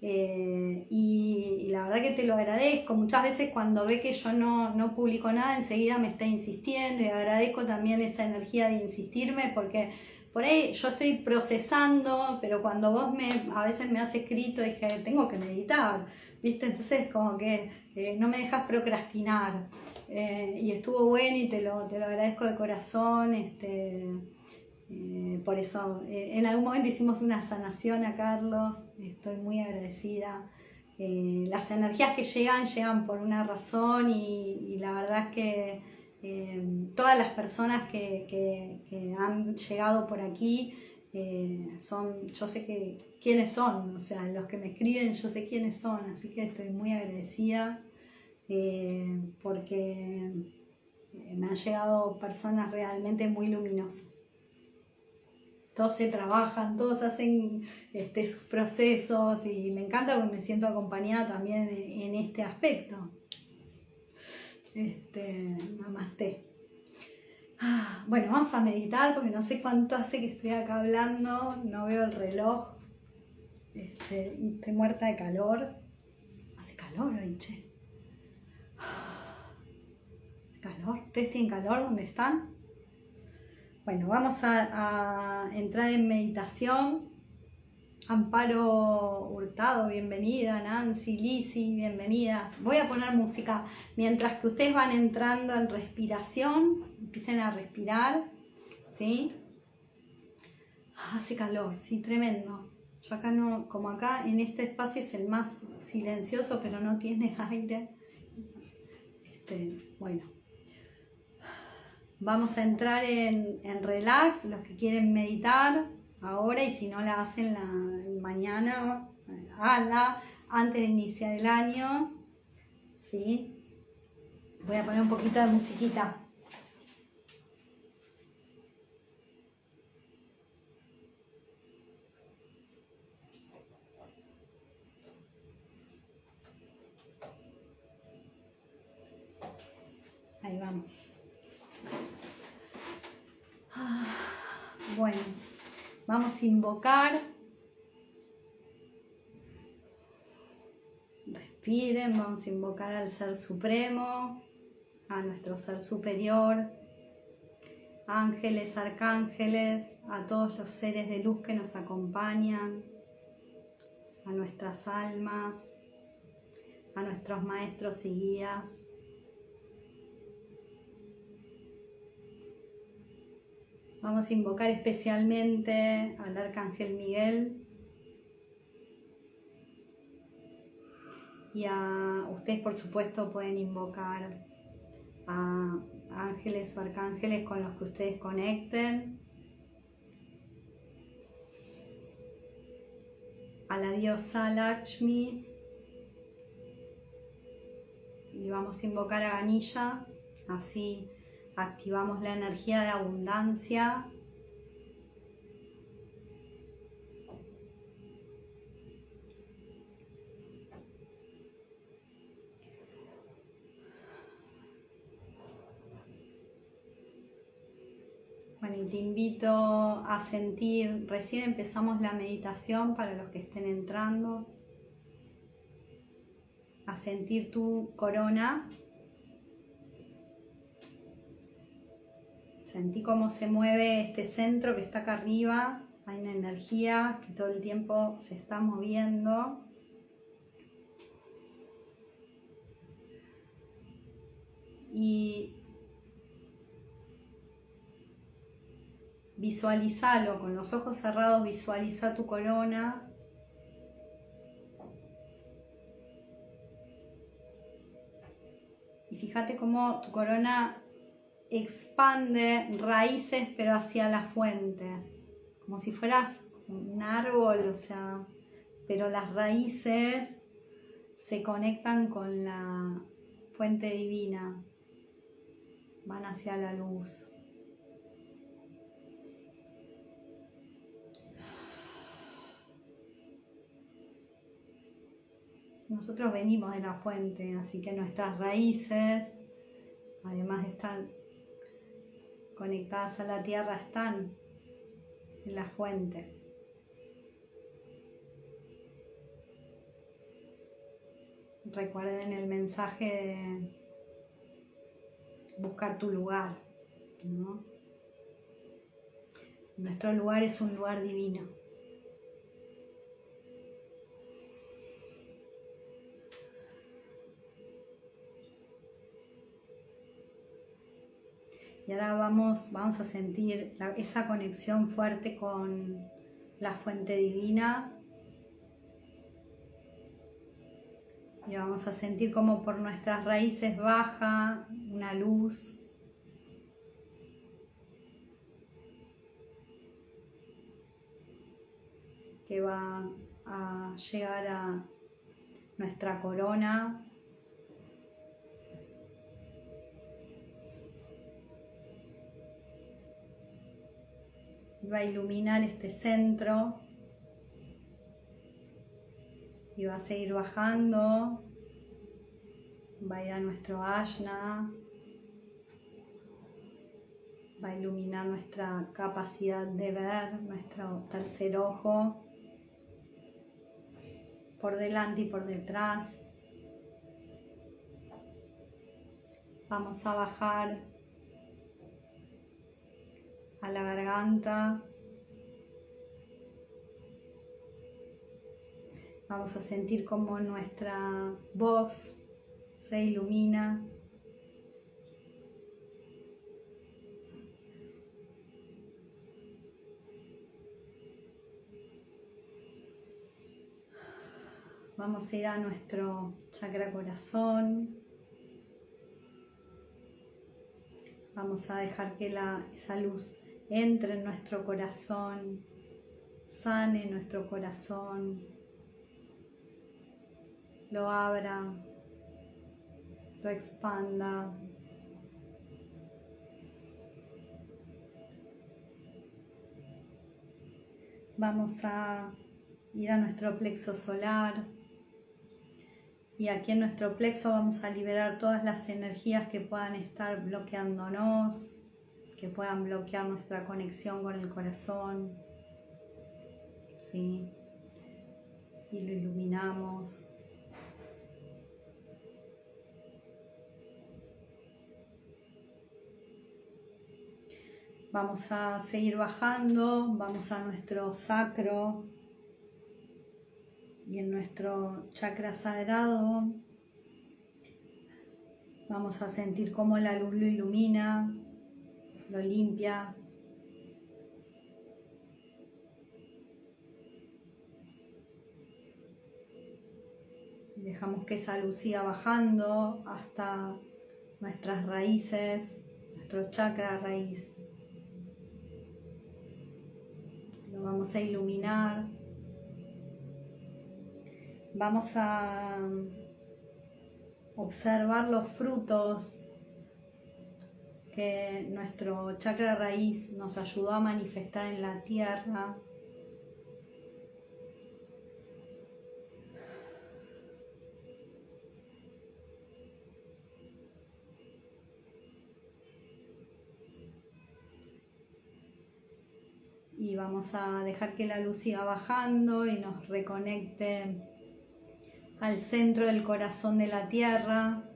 Speaker 1: Y la verdad que te lo agradezco. Muchas veces cuando ve que yo no publico nada, enseguida me está insistiendo, y agradezco también esa energía de insistirme, porque por ahí yo estoy procesando, pero cuando vos a veces me has escrito, dije, tengo que meditar, ¿viste? Entonces como que no me dejas procrastinar, y estuvo bueno y te lo agradezco de corazón. Por eso, en algún momento hicimos una sanación a Carlos, estoy muy agradecida. Las energías que llegan por una razón, y la verdad es que todas las personas que han llegado por aquí yo sé quiénes son, o sea, los que me escriben yo sé quiénes son, así que estoy muy agradecida porque me han llegado personas realmente muy luminosas. Todos se trabajan, todos hacen sus procesos, y me encanta porque me siento acompañada también en este aspecto. Namaste. Bueno, vamos a meditar porque no sé cuánto hace que estoy acá hablando, no veo el reloj, y estoy muerta de calor. Hace calor hoy, che. ¿Calor? ¿Ustedes tienen calor donde están? Bueno, vamos a entrar en meditación. Amparo Hurtado, bienvenida. Nancy, Lizzy, bienvenidas. Voy a poner música mientras que ustedes van entrando en respiración. Empiecen a respirar, ¿sí? Hace calor, sí, tremendo. Yo acá no, como acá en este espacio es el más silencioso, pero no tiene aire. Bueno. Vamos a entrar en relax, los que quieren meditar ahora, y si no la hacen mañana, háganla antes de iniciar el año, ¿sí? Voy a poner un poquito de musiquita. Ahí vamos. Bueno, vamos a invocar. Respiren, vamos a invocar al Ser Supremo, a nuestro Ser Superior, ángeles, arcángeles, a todos los seres de luz que nos acompañan, a nuestras almas, a nuestros maestros y guías. Vamos a invocar especialmente al Arcángel Miguel, y a ustedes, por supuesto, pueden invocar a ángeles o arcángeles con los que ustedes conecten, a la diosa Lakshmi, y vamos a invocar a Ganesha, así activamos la energía de abundancia. Bueno, y te invito a sentir, recién empezamos la meditación para los que estén entrando, a sentir tu corona. Sentí cómo se mueve este centro que está acá arriba. Hay una energía que todo el tiempo se está moviendo. Y visualizalo, con los ojos cerrados, visualiza tu corona. Y fíjate cómo tu corona expande raíces, pero hacia la fuente, como si fueras un árbol, o sea, pero las raíces se conectan con la fuente divina, van hacia la luz. Nosotros venimos de la fuente, así que nuestras raíces, además de estar conectadas a la tierra, están en la fuente. Recuerden el mensaje de buscar tu lugar, ¿no? Nuestro lugar es un lugar divino. Y ahora vamos a sentir esa conexión fuerte con la fuente divina. Y vamos a sentir como por nuestras raíces baja una luz. Que va a llegar a nuestra corona. Va a iluminar este centro. Y va a seguir bajando, va a ir a nuestro ajna, va a iluminar nuestra capacidad de ver, nuestro tercer ojo, por delante y por detrás. Vamos a bajar a la garganta. Vamos a sentir cómo nuestra voz se ilumina. Vamos a ir a nuestro chakra corazón. Vamos a dejar que esa luz entre en nuestro corazón, sane nuestro corazón, lo abra, lo expanda. Vamos a ir a nuestro plexo solar y aquí en nuestro plexo vamos a liberar todas las energías que puedan estar bloqueándonos, que puedan bloquear nuestra conexión con el corazón, ¿sí? Y lo iluminamos. Vamos a seguir bajando, vamos a nuestro sacro y en nuestro chakra sagrado vamos a sentir cómo la luz lo ilumina, lo limpia. Dejamos que esa luz siga bajando hasta nuestras raíces, nuestro chakra raíz. Lo vamos a iluminar. Vamos a observar los frutos que nuestro chakra raíz nos ayudó a manifestar en la tierra. Y vamos a dejar que la luz siga bajando y nos reconecte al centro del corazón de la tierra.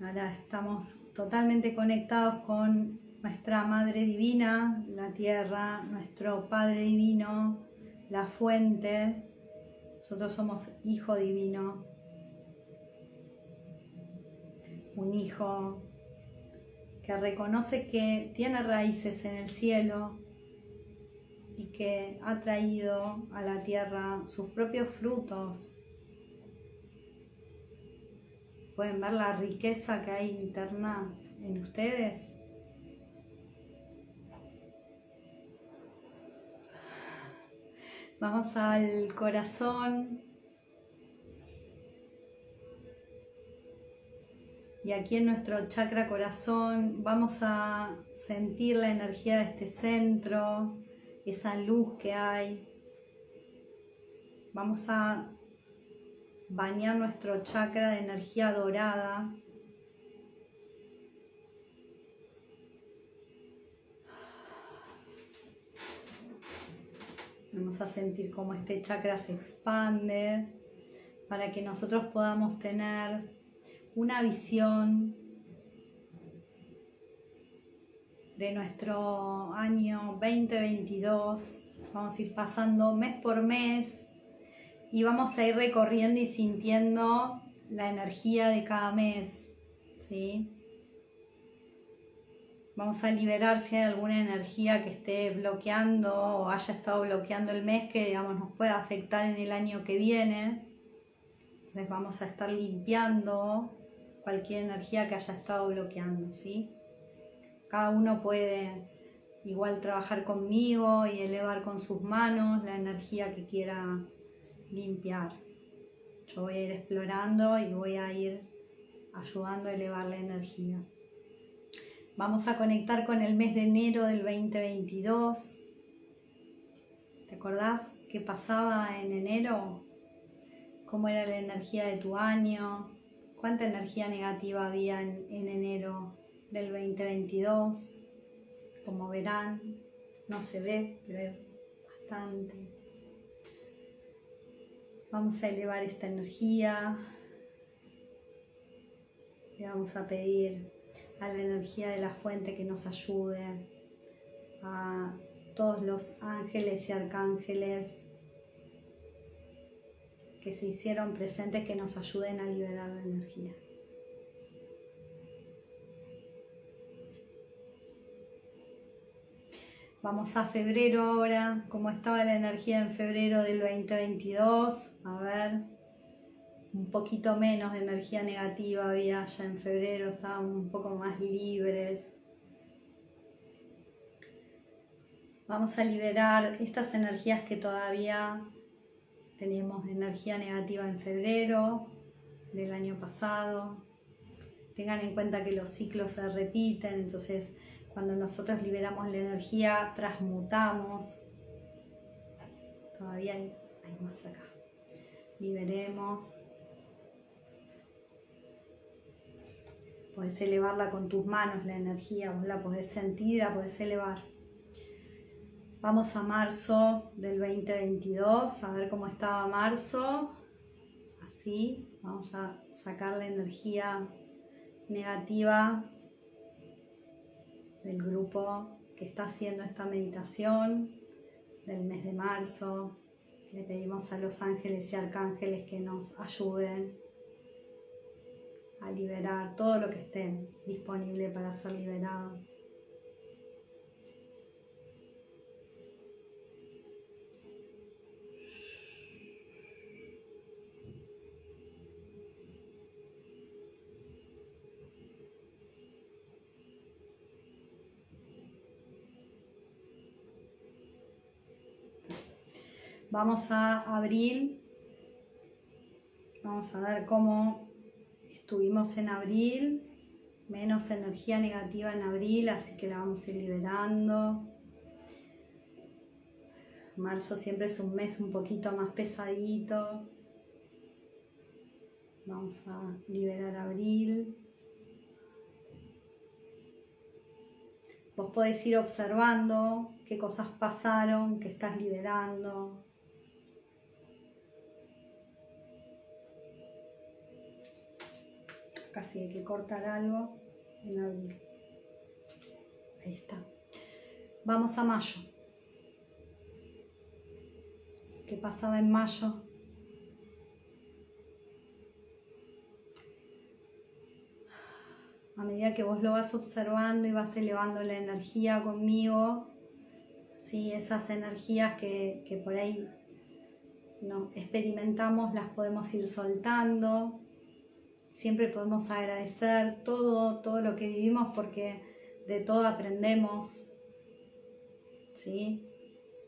Speaker 1: Ahora estamos totalmente conectados con nuestra Madre Divina, la Tierra, nuestro Padre Divino, la Fuente. Nosotros somos Hijo Divino, un hijo que reconoce que tiene raíces en el cielo y que ha traído a la Tierra sus propios frutos. ¿Pueden ver la riqueza que hay interna en ustedes? Vamos al corazón. Y aquí en nuestro chakra corazón vamos a sentir la energía de este centro, esa luz que hay. Vamos a bañar nuestro chakra de energía dorada. Vamos a sentir cómo este chakra se expande para que nosotros podamos tener una visión de nuestro año 2022. Vamos a ir pasando mes por mes y vamos a ir recorriendo y sintiendo la energía de cada mes, ¿sí? Vamos a liberar si hay alguna energía que esté bloqueando o haya estado bloqueando el mes que, digamos, nos pueda afectar en el año que viene. Entonces vamos a estar limpiando cualquier energía que haya estado bloqueando, ¿sí? Cada uno puede igual trabajar conmigo y elevar con sus manos la energía que quiera limpiar. Yo voy a ir explorando y voy a ir ayudando a elevar la energía. Vamos a conectar con el mes de enero del 2022. ¿Te acordás qué pasaba en enero? ¿Cómo era la energía de tu año? ¿Cuánta energía negativa había en enero del 2022? Como verán, no se ve, pero hay bastante. Vamos a elevar esta energía. Le vamos a pedir a la energía de la fuente que nos ayude, a todos los ángeles y arcángeles que se hicieron presentes, que nos ayuden a liberar la energía. Vamos a febrero ahora. ¿Cómo estaba la energía en febrero del 2022? A ver, un poquito menos de energía negativa había ya en febrero, estábamos un poco más libres. Vamos a liberar estas energías que todavía teníamos de energía negativa en febrero del año pasado. Tengan en cuenta que los ciclos se repiten, entonces cuando nosotros liberamos la energía, transmutamos. Todavía hay más acá. Liberemos. Podés elevarla con tus manos, la energía, vos la podés sentir, la podés elevar. Vamos a marzo del 2022, a ver cómo estaba marzo. Así, vamos a sacar la energía negativa del grupo que está haciendo esta meditación del mes de marzo. Le pedimos a los ángeles y arcángeles que nos ayuden a liberar todo lo que esté disponible para ser liberado. Vamos a abril. Vamos a ver cómo estuvimos en abril. Menos energía negativa en abril, así que la vamos a ir liberando. Marzo siempre es un mes un poquito más pesadito. Vamos a liberar abril. Vos podés ir observando qué cosas pasaron, qué estás liberando. Casi hay que cortar algo en abril. Ahí está. Vamos a mayo. ¿Qué pasaba en mayo? A medida que vos lo vas observando y vas elevando la energía conmigo, ¿sí? Esas energías que por ahí no experimentamos, las podemos ir soltando. Siempre podemos agradecer todo lo que vivimos, porque de todo aprendemos, ¿sí?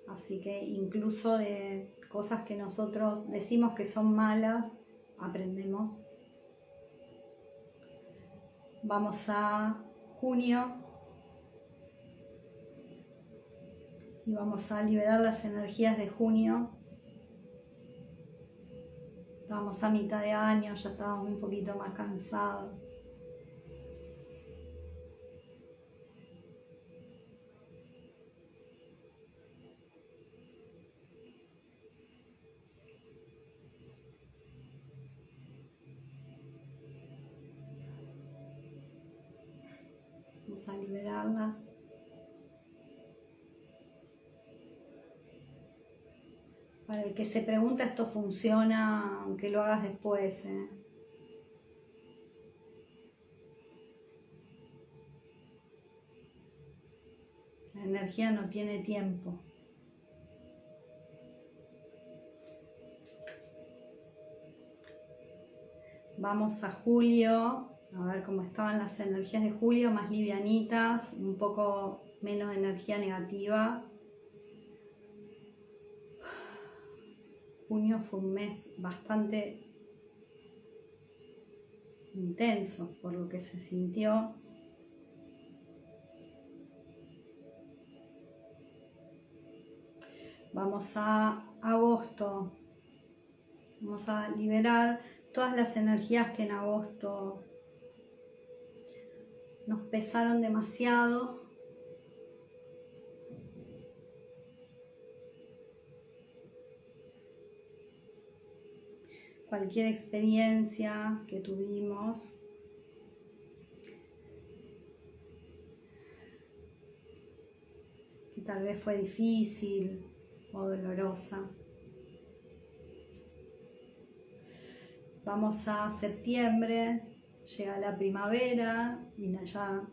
Speaker 1: Así que incluso de cosas que nosotros decimos que son malas, aprendemos. Vamos a junio y vamos a liberar las energías de junio. Estábamos a mitad de año, ya estábamos un poquito más cansados. Vamos a liberarlas. Para el que se pregunta, esto funciona aunque lo hagas después, ¿eh? La energía no tiene tiempo. Vamos a julio, a ver cómo estaban las energías de julio, más livianitas, un poco menos de energía negativa. Junio fue un mes bastante intenso por lo que se sintió. Vamos a agosto. Vamos a liberar todas las energías que en agosto nos pesaron demasiado. Cualquier experiencia que tuvimos, que tal vez fue difícil o dolorosa. Vamos a septiembre, llega la primavera y ya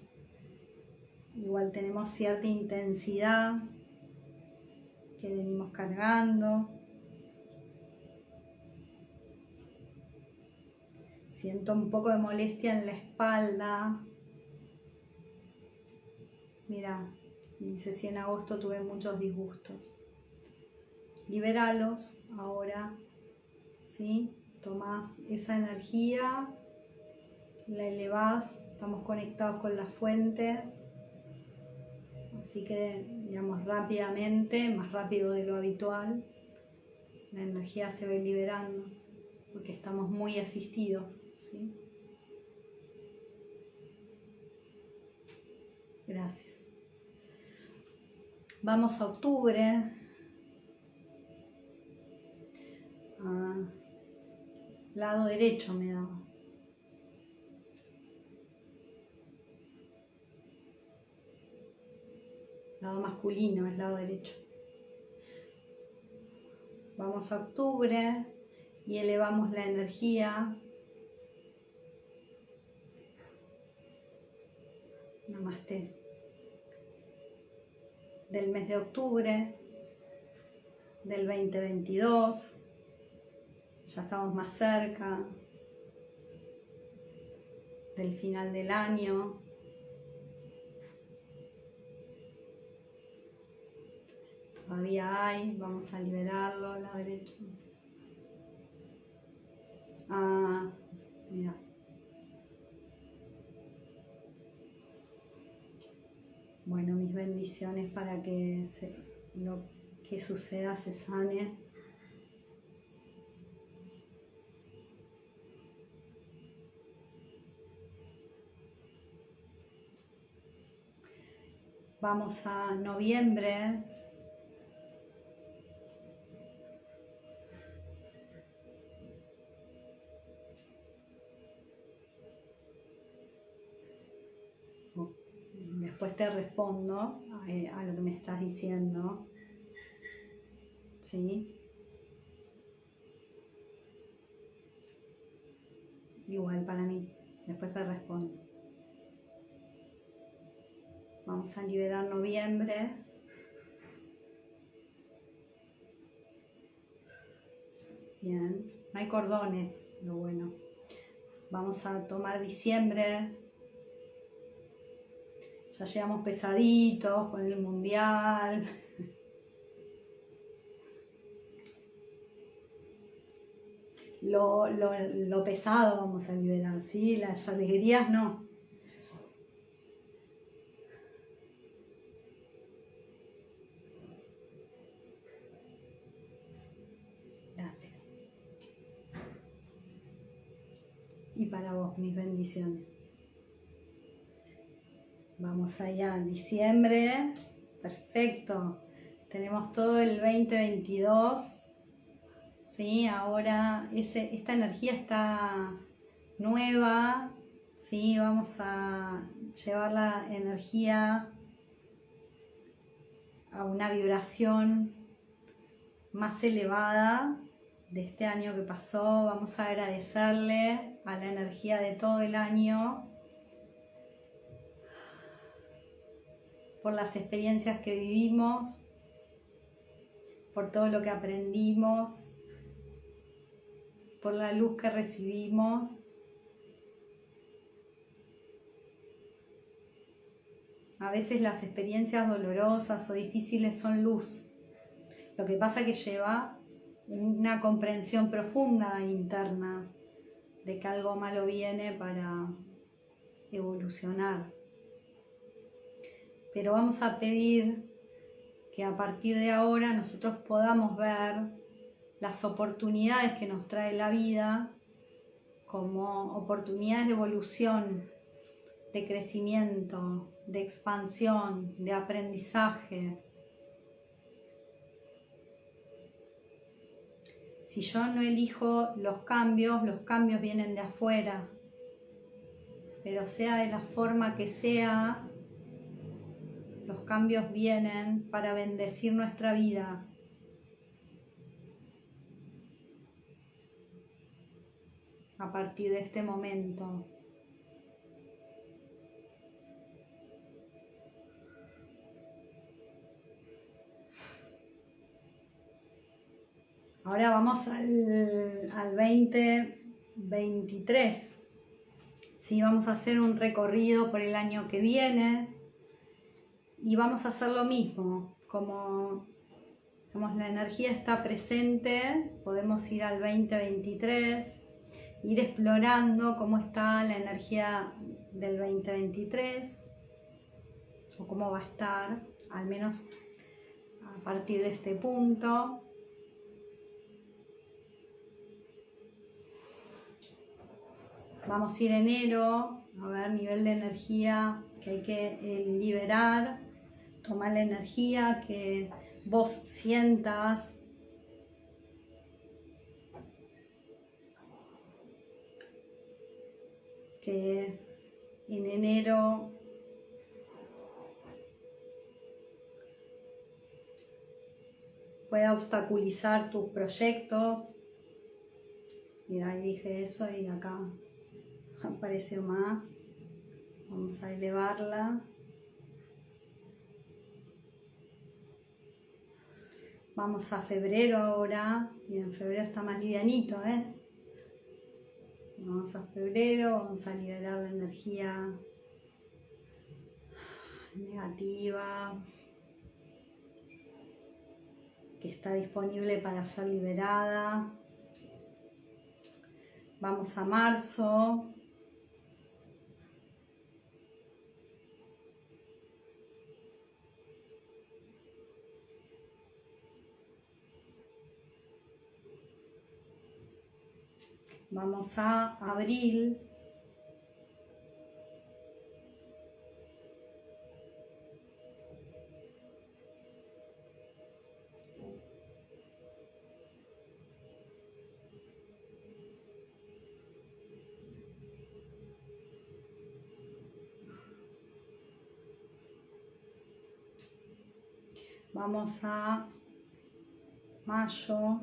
Speaker 1: igual tenemos cierta intensidad que venimos cargando. Siento un poco de molestia en la espalda. Mira, dice si en agosto tuve muchos disgustos. Liberalos ahora, ¿sí? Tomás esa energía, la elevás, estamos conectados con la fuente. Así que, digamos, rápidamente, más rápido de lo habitual, la energía se va liberando porque estamos muy asistidos, ¿sí? Gracias. Vamos a octubre. Lado derecho me daba. Lado masculino es lado derecho. Vamos a octubre y elevamos la energía. Namaste. Del mes de octubre del 2022. Ya estamos más cerca del final del año. Todavía hay, vamos a liberarlo a la derecha. Mira. Bueno, mis bendiciones para que lo que suceda se sane. Vamos a noviembre. Después te respondo a lo que me estás diciendo. ¿Sí? Igual para mí. Después te respondo. Vamos a liberar noviembre. Bien. No hay cordones, lo bueno. Vamos a tomar diciembre. Ya llegamos pesaditos con el mundial. lo pesado vamos a liberar, ¿sí? Las alegrías no. Gracias. Y para vos, mis bendiciones. Vamos allá, diciembre. Perfecto. Tenemos todo el 2022. ¿Sí? Ahora esta energía está nueva. ¿Sí? Vamos a llevar la energía a una vibración más elevada de este año que pasó. Vamos a agradecerle a la energía de todo el año por las experiencias que vivimos, por todo lo que aprendimos, por la luz que recibimos. A veces las experiencias dolorosas o difíciles son luz. Lo que pasa es que lleva una comprensión profunda interna de que algo malo viene para evolucionar. Pero vamos a pedir que a partir de ahora nosotros podamos ver las oportunidades que nos trae la vida como oportunidades de evolución, de crecimiento, de expansión, de aprendizaje. Si yo no elijo los cambios vienen de afuera, pero sea de la forma que sea, los cambios vienen para bendecir nuestra vida. A partir de este momento. Ahora vamos al 2023. Sí, vamos a hacer un recorrido por el año que viene y vamos a hacer lo mismo. Como la energía está presente, podemos ir al 2023, ir explorando cómo está la energía del 2023 o cómo va a estar, al menos a partir de este punto. Vamos a ir enero, a ver nivel de energía que hay que liberar. Toma la energía que vos sientas. Que en enero pueda obstaculizar tus proyectos. Mira, ahí dije eso y acá apareció más. Vamos a elevarla. Vamos a febrero ahora. Y en febrero está más livianito, ¿eh? Vamos a febrero, vamos a liberar la energía negativa que está disponible para ser liberada. Vamos a marzo. Vamos a abril. Vamos a mayo.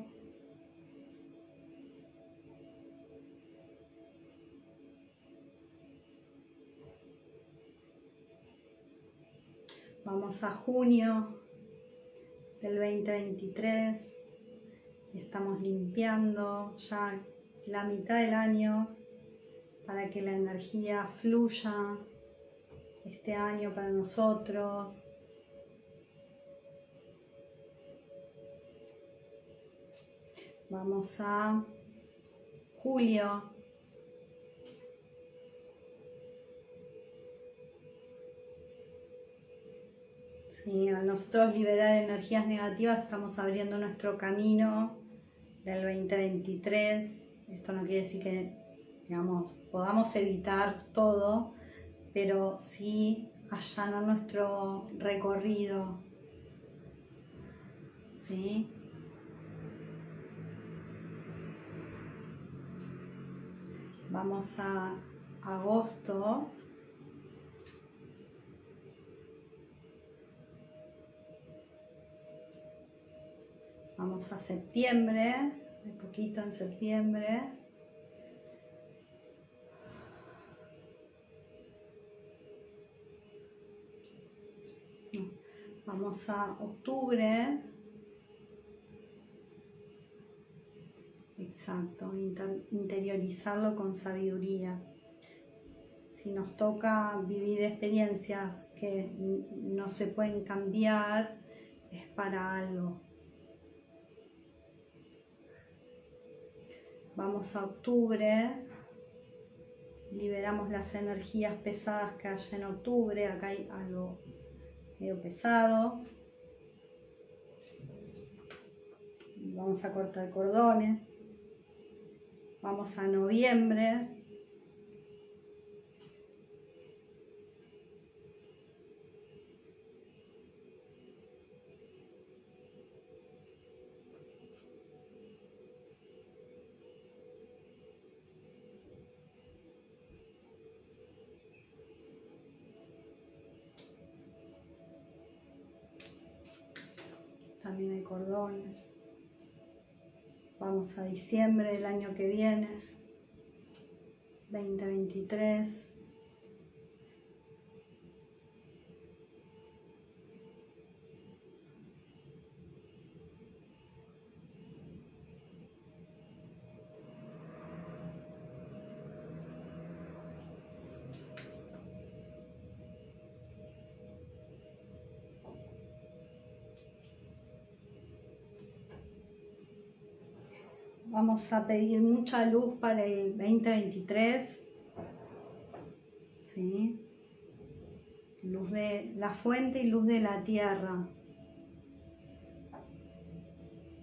Speaker 1: Vamos a junio del 2023. Y estamos limpiando ya la mitad del año para que la energía fluya este año para nosotros. Vamos a julio. Sí, al nosotros liberar energías negativas estamos abriendo nuestro camino del 2023. Esto no quiere decir que, digamos, podamos evitar todo, pero sí allanar nuestro recorrido. ¿Sí? Vamos a agosto. Vamos a septiembre, un poquito en septiembre. Vamos a octubre. Exacto, interiorizarlo con sabiduría. Si nos toca vivir experiencias que no se pueden cambiar, es para algo. Vamos a octubre, liberamos las energías pesadas que hay en octubre. Acá hay algo medio pesado. Vamos a cortar cordones. Vamos a noviembre. También hay cordones. Vamos a diciembre del año que viene, 2023. Vamos a pedir mucha luz para el 2023. ¿Sí? Luz de la fuente y luz de la tierra.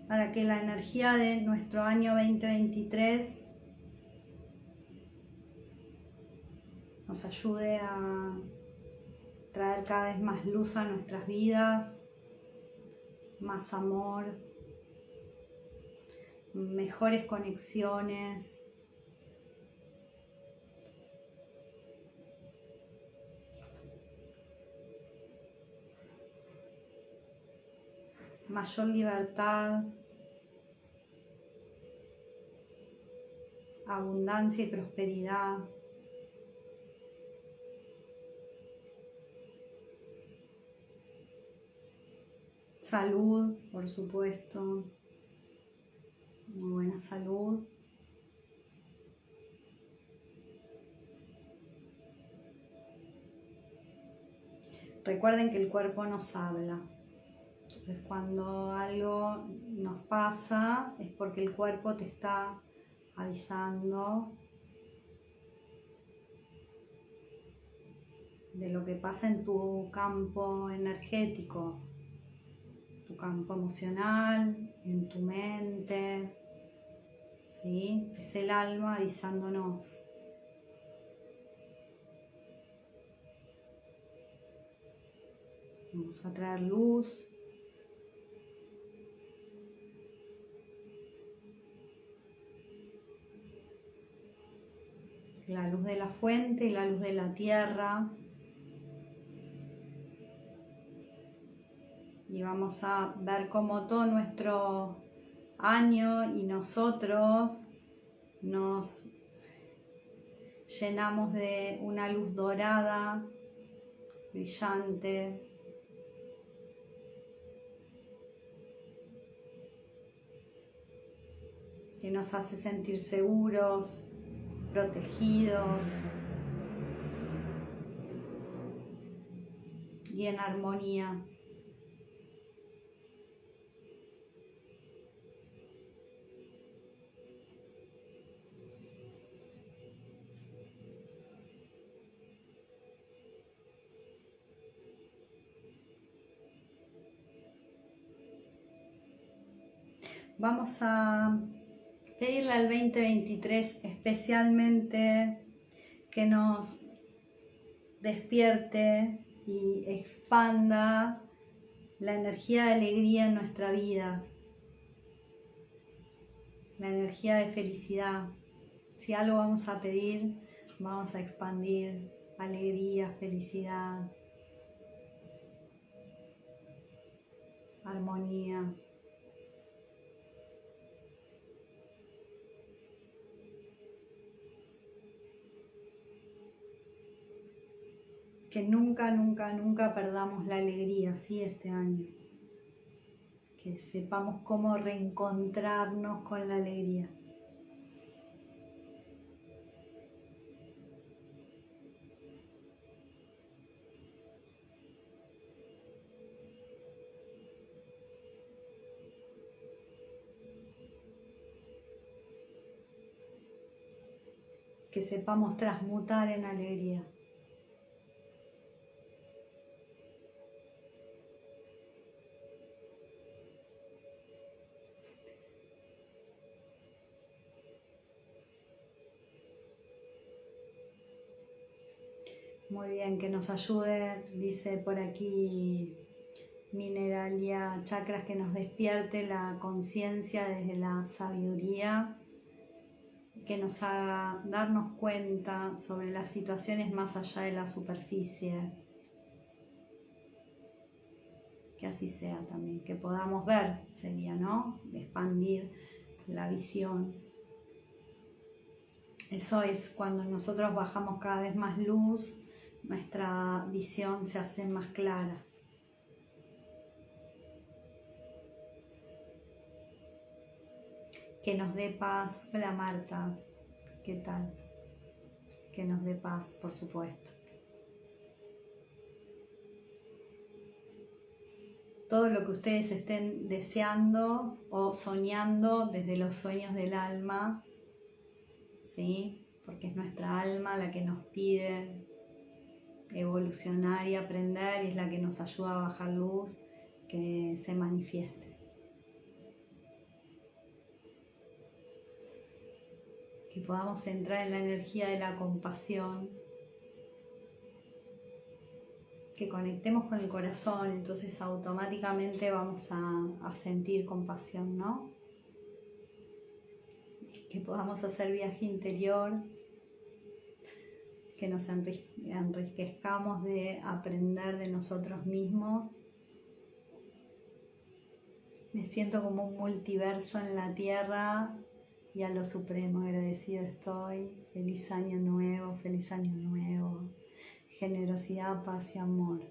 Speaker 1: Para que la energía de nuestro año 2023 nos ayude a traer cada vez más luz a nuestras vidas, más amor, mejores conexiones. Mayor libertad, abundancia y prosperidad. Salud, por supuesto, muy buena salud. Recuerden que el cuerpo nos habla. Entonces, cuando algo nos pasa es porque el cuerpo te está avisando de lo que pasa en tu campo energético, tu campo emocional, en tu mente, ¿sí? Es el alma avisándonos. Vamos a traer luz. La luz de la fuente y la luz de la tierra. Y vamos a ver cómo todo nuestro año y nosotros nos llenamos de una luz dorada, brillante, que nos hace sentir seguros, protegidos y en armonía. Vamos a pedirle al 2023 especialmente que nos despierte y expanda la energía de alegría en nuestra vida, la energía de felicidad. Si algo vamos a pedir, vamos a expandir alegría, felicidad, armonía. Que nunca, nunca, nunca perdamos la alegría, ¿sí? Este año. Que sepamos cómo reencontrarnos con la alegría. Que sepamos transmutar en alegría. Muy bien, que nos ayude, dice por aquí Mineralia Chakras, que nos despierte la conciencia desde la sabiduría, que nos haga darnos cuenta sobre las situaciones más allá de la superficie. Que así sea también, que podamos ver, sería, ¿no? Expandir la visión. Eso es cuando nosotros bajamos cada vez más luz, nuestra visión se hace más clara. Que nos dé paz. Hola Marta, ¿qué tal? Que nos dé paz, por supuesto. Todo lo que ustedes estén deseando o soñando desde los sueños del alma, ¿sí? Porque es nuestra alma la que nos pide evolucionar y aprender, y es la que nos ayuda a bajar luz, que se manifieste. Que podamos entrar en la energía de la compasión, que conectemos con el corazón, entonces automáticamente vamos a sentir compasión, ¿no? Que podamos hacer viaje interior, que nos enriquezcamos de aprender de nosotros mismos. Me siento como un multiverso en la tierra y a lo supremo agradecido estoy. Feliz año nuevo, feliz año nuevo. Generosidad, paz y amor.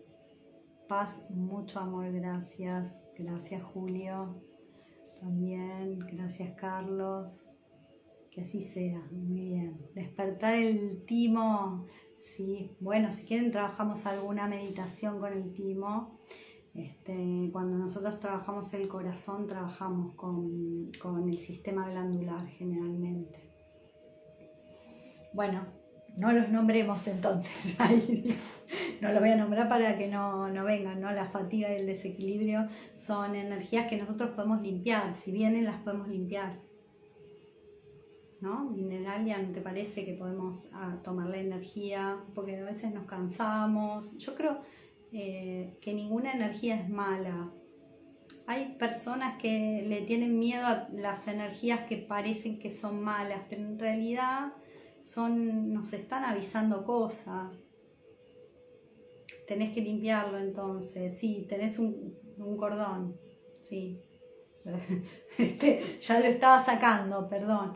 Speaker 1: Paz, mucho amor, gracias. Gracias Julio. También, gracias Carlos. Que así sea, muy bien. Despertar el timo, sí. Bueno, si quieren trabajamos alguna meditación con el timo. Cuando nosotros trabajamos el corazón, trabajamos con el sistema glandular generalmente. Bueno, no los nombremos entonces. No los voy a nombrar para que no vengan, ¿no? La fatiga y el desequilibrio son energías que nosotros podemos limpiar. Si vienen, las podemos limpiar, ¿no? Mineralia, ¿no te parece que podemos tomar la energía? Porque a veces nos cansamos. Yo creo que ninguna energía es mala. Hay personas que le tienen miedo a las energías que parecen que son malas, pero en realidad nos están avisando cosas. Tenés que limpiarlo entonces. Sí, tenés un cordón. Sí. Ya lo estaba sacando, perdón.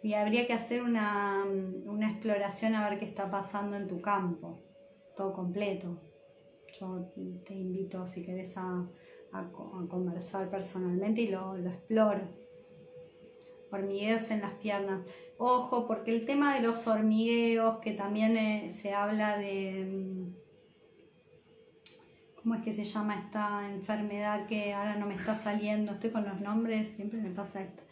Speaker 1: Y habría que hacer una exploración a ver qué está pasando en tu campo, todo completo. Yo te invito, si querés, a conversar personalmente y lo exploro. Hormigueos en las piernas. Ojo, porque el tema de los hormigueos, que también se habla de... ¿Cómo es que se llama esta enfermedad que ahora no me está saliendo? Estoy con los nombres, siempre me pasa esto.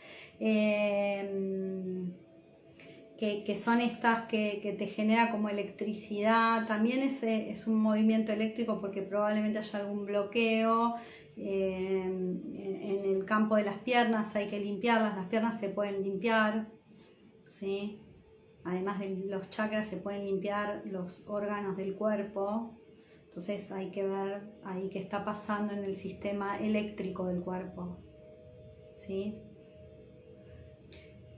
Speaker 1: que son estas que te genera como electricidad. También es un movimiento eléctrico porque probablemente haya algún bloqueo en el campo de las piernas, hay que limpiarlas, las piernas se pueden limpiar, ¿sí? Además de los chakras se pueden limpiar los órganos del cuerpo, entonces hay que ver ahí qué está pasando en el sistema eléctrico del cuerpo, ¿sí?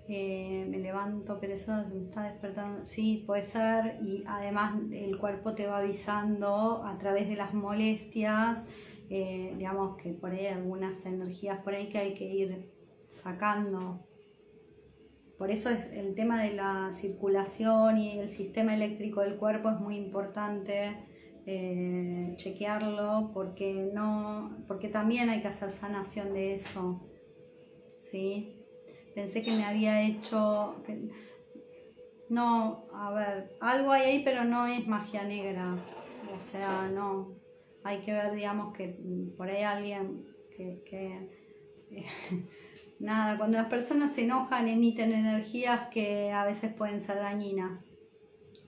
Speaker 1: Me levanto perezosa, se me está despertando, sí, puede ser, y además el cuerpo te va avisando a través de las molestias, digamos que por ahí hay algunas energías por ahí que hay que ir sacando. Por eso el tema de la circulación y el sistema eléctrico del cuerpo es muy importante chequearlo porque también hay que hacer sanación de eso, ¿sí? Pensé que me había hecho... No, a ver, algo hay ahí, pero no es magia negra. O sea, no. Hay que ver, digamos, que por ahí alguien nada, cuando las personas se enojan emiten energías que a veces pueden ser dañinas,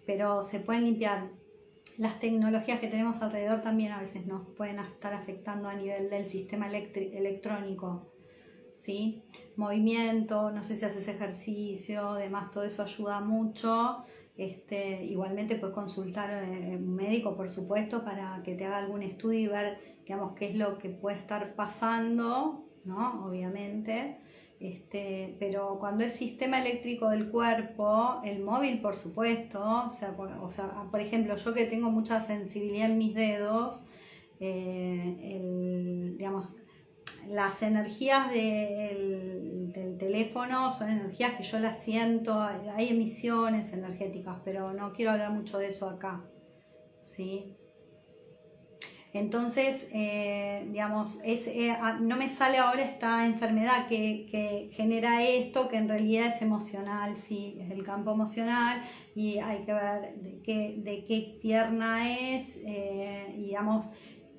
Speaker 1: pero se pueden limpiar. Las tecnologías que tenemos alrededor también a veces nos pueden estar afectando a nivel del sistema electrónico. ¿Sí? Movimiento, no sé si haces ejercicio, además todo eso ayuda mucho. Igualmente puedes consultar a un médico, por supuesto, para que te haga algún estudio y ver, digamos, qué es lo que puede estar pasando, ¿no? Obviamente. Pero cuando es sistema eléctrico del cuerpo, el móvil, por supuesto, o sea, por ejemplo, yo que tengo mucha sensibilidad en mis dedos, digamos, las energías del teléfono son energías que yo las siento, hay emisiones energéticas, pero no quiero hablar mucho de eso acá, ¿sí? Entonces, digamos, no me sale ahora esta enfermedad que genera esto, que en realidad es emocional, sí, es el campo emocional, y hay que ver de qué pierna es, y digamos,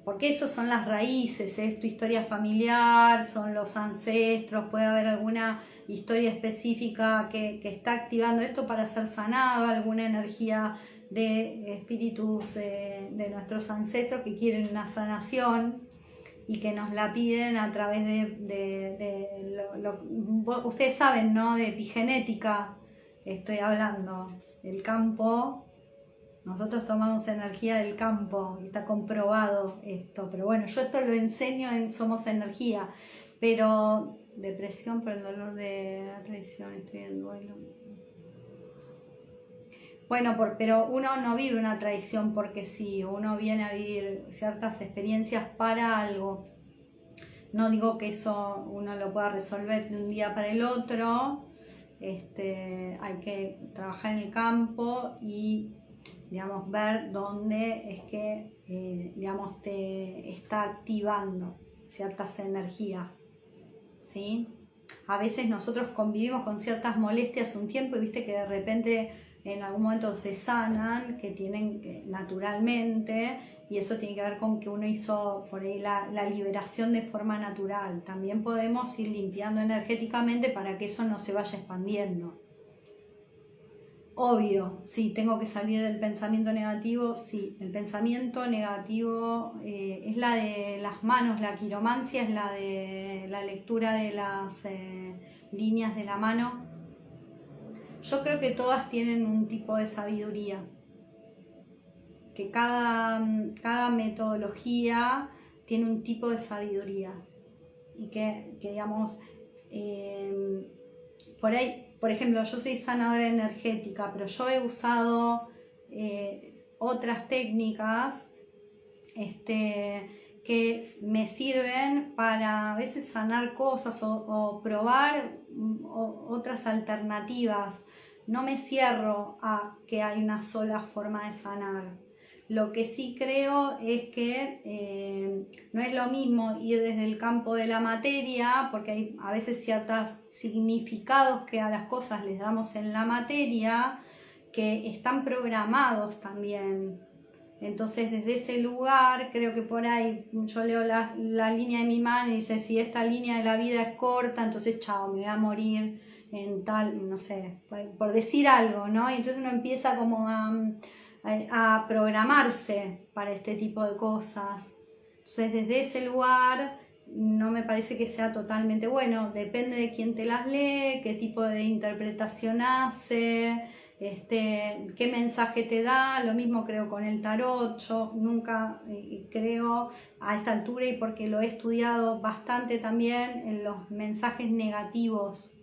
Speaker 1: porque eso son las raíces, es tu historia familiar, son los ancestros, puede haber alguna historia específica que está activando esto para ser sanado, alguna energía de espíritus de nuestros ancestros que quieren una sanación y que nos la piden a través ustedes saben, ¿no? De epigenética estoy hablando, del campo. Nosotros tomamos energía del campo y está comprobado esto, pero bueno, yo esto lo enseño en Somos Energía, pero depresión por el dolor de la traición, estoy en duelo. Bueno, pero uno no vive una traición porque sí, uno viene a vivir ciertas experiencias para algo. No digo que eso uno lo pueda resolver de un día para el otro, hay que trabajar en el campo y, digamos, ver dónde es que, digamos, te está activando ciertas energías, ¿sí? A veces nosotros convivimos con ciertas molestias un tiempo y viste que de repente en algún momento se sanan, que tienen que, naturalmente, y eso tiene que ver con que uno hizo por ahí la liberación de forma natural. También podemos ir limpiando energéticamente para que eso no se vaya expandiendo. Obvio, sí, tengo que salir del pensamiento negativo, sí, el pensamiento negativo es la de las manos, la quiromancia es la de la lectura de las líneas de la mano. Yo creo que todas tienen un tipo de sabiduría, que cada metodología tiene un tipo de sabiduría y que digamos, por ahí, por ejemplo, yo soy sanadora energética, pero yo he usado otras técnicas que me sirven para a veces sanar cosas o probar otras alternativas. No me cierro a que hay una sola forma de sanar. Lo que sí creo es que no es lo mismo ir desde el campo de la materia, porque hay a veces ciertos significados que a las cosas les damos en la materia que están programados también. Entonces desde ese lugar creo que por ahí yo leo la línea de mi mano y dice, si esta línea de la vida es corta, entonces chao, me voy a morir en tal, no sé, por decir algo, ¿no? Y entonces uno empieza como a programarse para este tipo de cosas. Entonces desde ese lugar no me parece que sea totalmente bueno, depende de quién te las lee, qué tipo de interpretación hace, qué mensaje te da. Lo mismo creo con el tarot. Yo nunca creo a esta altura, y porque lo he estudiado bastante también, en los mensajes negativos.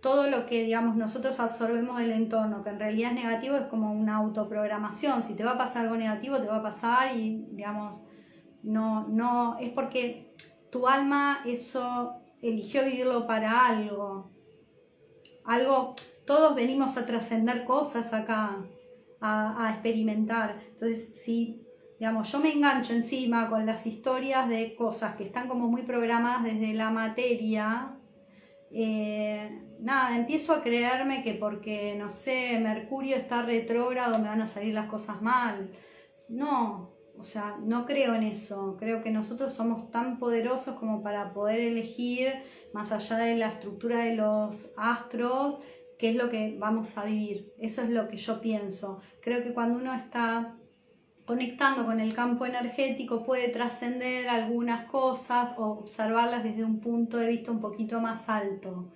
Speaker 1: Todo lo que, digamos, nosotros absorbemos del entorno, que en realidad es negativo, es como una autoprogramación. Si te va a pasar algo negativo, te va a pasar, y, digamos, no, es porque tu alma eso eligió vivirlo para algo. Todos venimos a trascender cosas acá, a experimentar. Entonces, si, digamos, yo me engancho encima con las historias de cosas que están como muy programadas desde la materia, nada, empiezo a creerme que porque, no sé, Mercurio está retrógrado me van a salir las cosas mal. No, o sea, no creo en eso. Creo que nosotros somos tan poderosos como para poder elegir, más allá de la estructura de los astros, qué es lo que vamos a vivir. Eso es lo que yo pienso. Creo que cuando uno está conectando con el campo energético puede trascender algunas cosas o observarlas desde un punto de vista un poquito más alto.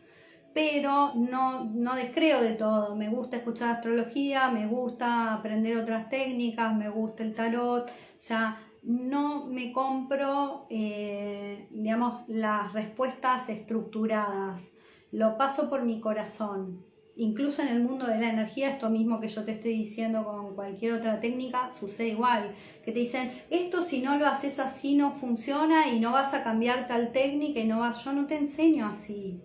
Speaker 1: Pero no descreo de todo. Me gusta escuchar astrología, me gusta aprender otras técnicas, me gusta el tarot. O sea, no me compro, digamos, las respuestas estructuradas. Lo paso por mi corazón. Incluso en el mundo de la energía, esto mismo que yo te estoy diciendo con cualquier otra técnica, sucede igual. Que te dicen, esto si no lo haces así no funciona y no vas a cambiar tal técnica y no vas... Yo no te enseño así.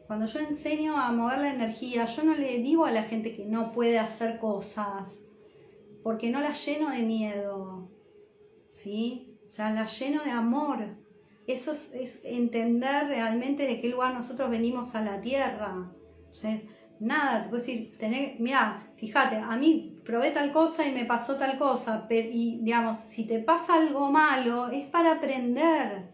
Speaker 1: Cuando yo enseño a mover la energía, yo no le digo a la gente que no puede hacer cosas, porque no la lleno de miedo, ¿sí? O sea, la lleno de amor. Eso es entender realmente de qué lugar nosotros venimos a la tierra. Entonces, nada, te puedo decir, mirá, fíjate, a mí probé tal cosa y me pasó tal cosa, y digamos, si te pasa algo malo, es para aprender.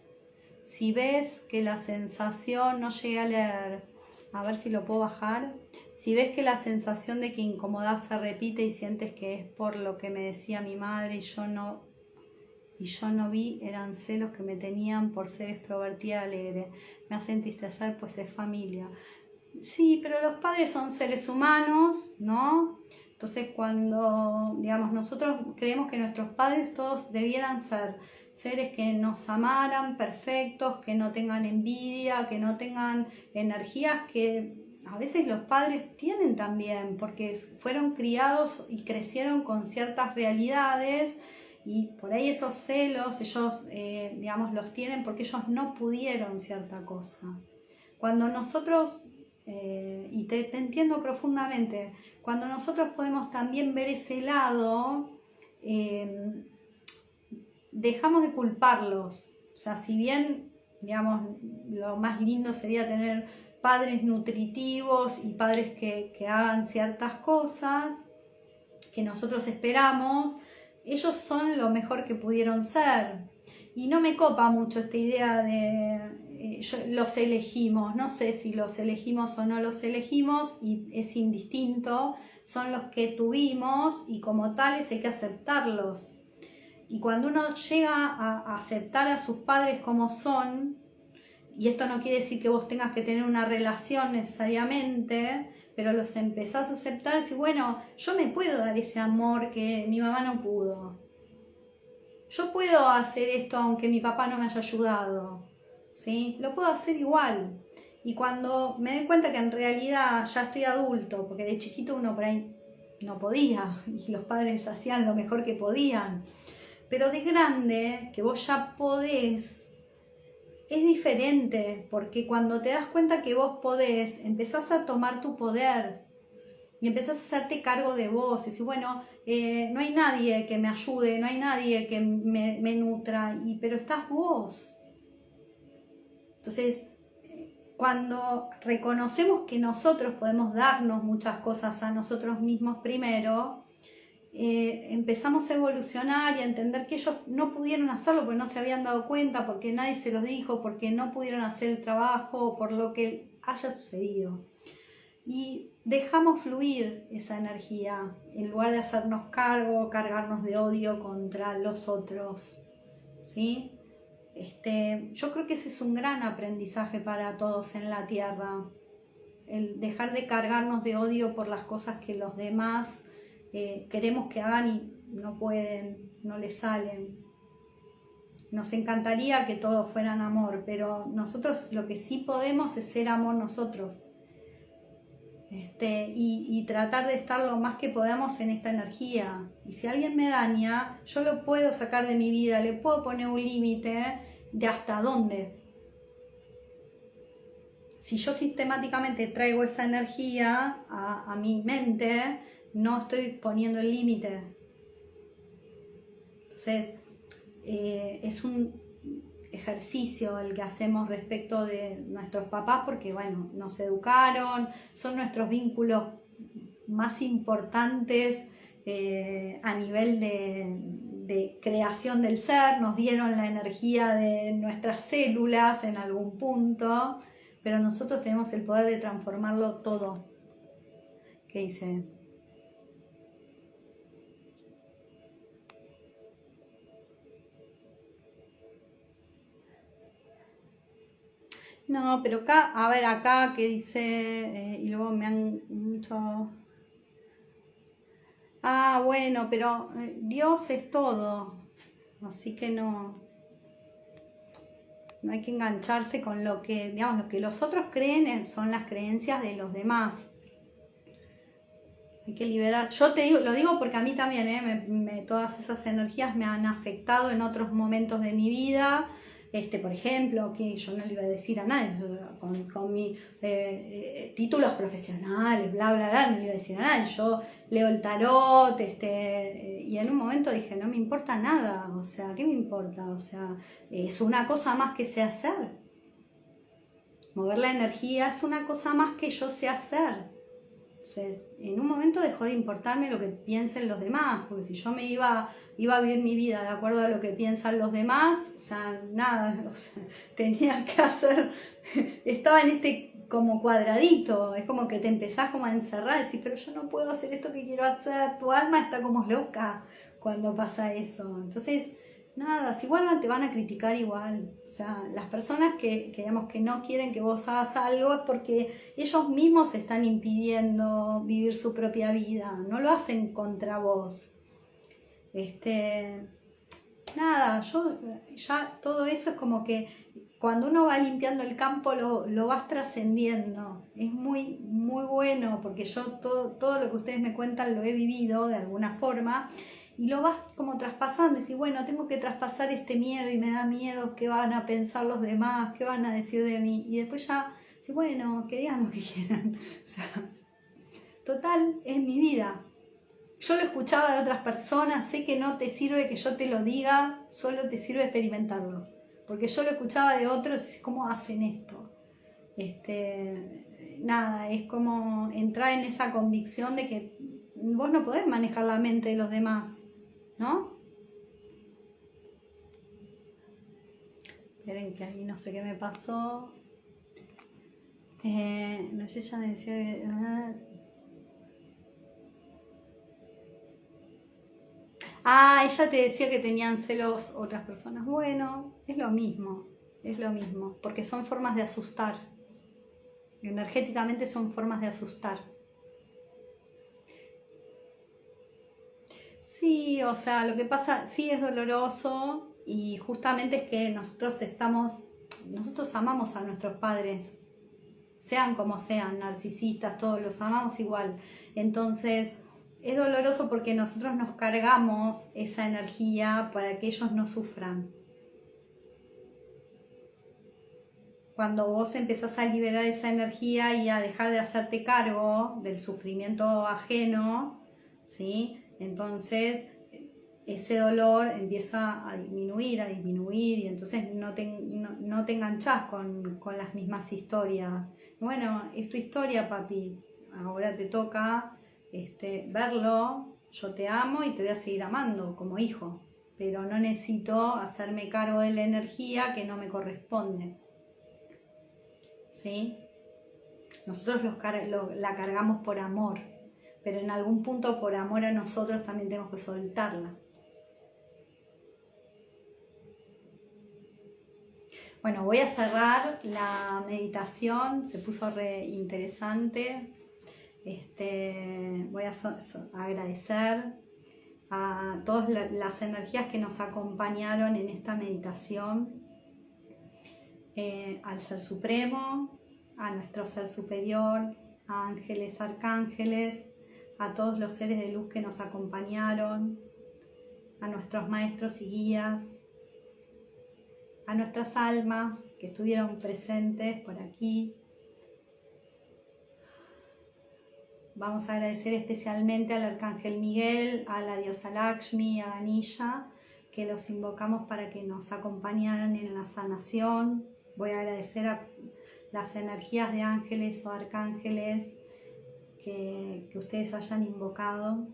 Speaker 1: Si ves que la sensación, no llegué a leer, a ver si lo puedo bajar. Si ves que la sensación de que incomodás se repite y sientes que es por lo que me decía mi madre y yo no vi, eran celos que me tenían por ser extrovertida y alegre. Me hace entristecer, pues es familia. Sí, pero los padres son seres humanos, ¿no? Entonces cuando, digamos, nosotros creemos que nuestros padres todos debieran ser seres que nos amaran, perfectos, que no tengan envidia, que no tengan energías que a veces los padres tienen también, porque fueron criados y crecieron con ciertas realidades, y por ahí esos celos ellos, digamos, los tienen porque ellos no pudieron cierta cosa. Cuando nosotros, y te entiendo profundamente, cuando nosotros podemos también ver ese lado, dejamos de culparlos. O sea, si bien, digamos, lo más lindo sería tener padres nutritivos y padres que hagan ciertas cosas que nosotros esperamos, ellos son lo mejor que pudieron ser. Y no me copa mucho esta idea de los elegimos. No sé si los elegimos o no los elegimos, y es indistinto, son los que tuvimos y como tales hay que aceptarlos. Y cuando uno llega a aceptar a sus padres como son, y esto no quiere decir que vos tengas que tener una relación necesariamente, pero los empezás a aceptar, y bueno, yo me puedo dar ese amor que mi mamá no pudo. Yo puedo hacer esto aunque mi papá no me haya ayudado, ¿sí? Lo puedo hacer igual. Y cuando me doy cuenta que en realidad ya estoy adulto, porque de chiquito uno por ahí no podía, y los padres hacían lo mejor que podían, pero de grande, que vos ya podés, es diferente, porque cuando te das cuenta que vos podés, empezás a tomar tu poder y empezás a hacerte cargo de vos. Y decís, bueno, no hay nadie que me ayude, no hay nadie que me nutra, pero estás vos. Entonces, cuando reconocemos que nosotros podemos darnos muchas cosas a nosotros mismos primero, empezamos a evolucionar y a entender que ellos no pudieron hacerlo porque no se habían dado cuenta, porque nadie se los dijo, porque no pudieron hacer el trabajo, por lo que haya sucedido. Y dejamos fluir esa energía, en lugar de hacernos cargo, cargarnos de odio contra los otros, ¿sí? Yo creo que ese es un gran aprendizaje para todos en la Tierra, el dejar de cargarnos de odio por las cosas que los demás queremos que hagan y no pueden, no les salen. Nos encantaría que todos fueran amor, pero nosotros lo que sí podemos es ser amor nosotros. Y tratar de estar lo más que podamos en esta energía. Y si alguien me daña, yo lo puedo sacar de mi vida, le puedo poner un límite de hasta dónde. Si yo sistemáticamente traigo esa energía a mi mente, no estoy poniendo el límite. Entonces, es un ejercicio el que hacemos respecto de nuestros papás, porque bueno, nos educaron, son nuestros vínculos más importantes a nivel de creación del ser, nos dieron la energía de nuestras células en algún punto, pero nosotros tenemos el poder de transformarlo todo. ¿Qué dice? No, pero acá, a ver, acá que dice, y luego me han mucho... Ah, bueno, pero Dios es todo, así que no hay que engancharse con lo que, digamos, lo que los otros creen son las creencias de los demás. Hay que liberar. Yo te digo, lo digo porque a mí también, todas esas energías me han afectado en otros momentos de mi vida. Por ejemplo, que yo no le iba a decir a nadie, con mis títulos profesionales, bla, bla, bla, no le iba a decir a nadie. Yo leo el tarot, y en un momento dije, no me importa nada, o sea, ¿qué me importa? O sea, es una cosa más que sé hacer. Mover la energía es una cosa más que yo sé hacer. Entonces, en un momento dejó de importarme lo que piensen los demás, porque si yo me iba a vivir mi vida de acuerdo a lo que piensan los demás, o sea, nada, o sea, tenía que hacer, estaba en como cuadradito, es como que te empezás como a encerrar y decís, pero yo no puedo hacer esto que quiero hacer, tu alma está como loca cuando pasa eso. Entonces, nada, si igual te van a criticar igual, o sea, las personas que digamos que no quieren que vos hagas algo es porque ellos mismos están impidiendo vivir su propia vida, no lo hacen contra vos. Nada, yo ya todo eso es como que cuando uno va limpiando el campo lo vas trascendiendo. Es muy, muy bueno porque yo todo lo que ustedes me cuentan lo he vivido de alguna forma y lo vas como traspasando. Decís, bueno, tengo que traspasar este miedo y me da miedo qué van a pensar los demás, qué van a decir de mí. Y después ya, decís, bueno, que digan lo que quieran. O sea, total, es mi vida. Yo lo escuchaba de otras personas, sé que no te sirve que yo te lo diga, solo te sirve experimentarlo. Porque yo lo escuchaba de otros y sé cómo hacen esto. Nada, es como entrar en esa convicción de que vos no podés manejar la mente de los demás, ¿no? Esperen que ahí no sé qué me pasó. No sé, ella me decía que... ella te decía que tenían celos otras personas. Bueno, es lo mismo, porque son formas de asustar. Energéticamente son formas de asustar. Sí, o sea, lo que pasa, sí es doloroso y justamente es que nosotros amamos a nuestros padres, sean como sean, narcisistas, todos los amamos igual. Entonces, es doloroso porque nosotros nos cargamos esa energía para que ellos no sufran. Cuando vos empezás a liberar esa energía y a dejar de hacerte cargo del sufrimiento ajeno, ¿sí? Entonces ese dolor empieza a disminuir y entonces no te enganchás con las mismas historias. Bueno, es tu historia, papi, ahora te toca verlo, yo te amo y te voy a seguir amando como hijo, pero no necesito hacerme cargo de la energía que no me corresponde. ¿Sí? Nosotros la cargamos por amor, pero en algún punto por amor a nosotros también tenemos que soltarla. Bueno, voy a cerrar la meditación, se puso re interesante. Voy a agradecer a todas las energías que nos acompañaron en esta meditación, al Ser Supremo, a nuestro Ser Superior, a ángeles, arcángeles, a todos los seres de luz que nos acompañaron, a nuestros maestros y guías, a nuestras almas que estuvieron presentes por aquí. Vamos a agradecer especialmente al Arcángel Miguel, a la diosa Lakshmi, a Ganesha, que los invocamos para que nos acompañaran en la sanación. Voy a agradecer a las energías de ángeles o arcángeles que ustedes hayan invocado.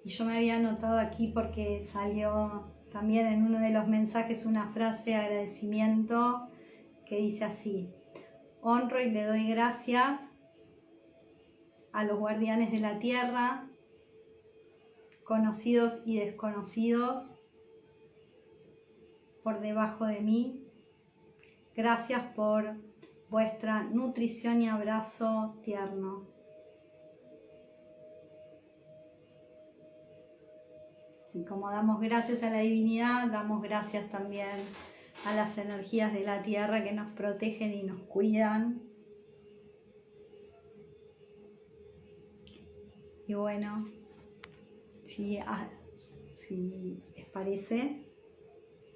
Speaker 1: Y yo me había anotado aquí porque salió también en uno de los mensajes una frase de agradecimiento que dice así: honro y le doy gracias a los guardianes de la tierra, conocidos y desconocidos, por debajo de mí. Gracias por vuestra nutrición y abrazo tierno. Y como damos gracias a la divinidad, damos gracias también a las energías de la tierra que nos protegen y nos cuidan. Y bueno, si les parece,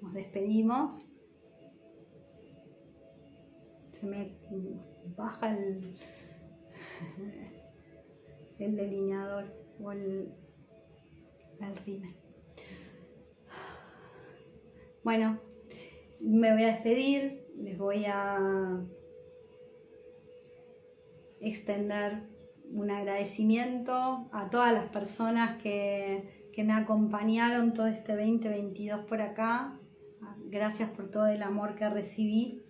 Speaker 1: nos despedimos. Se me baja el delineador o el rímel. Bueno, me voy a despedir, les voy a extender un agradecimiento a todas las personas que me acompañaron todo este 2022 por acá. Gracias por todo el amor que recibí.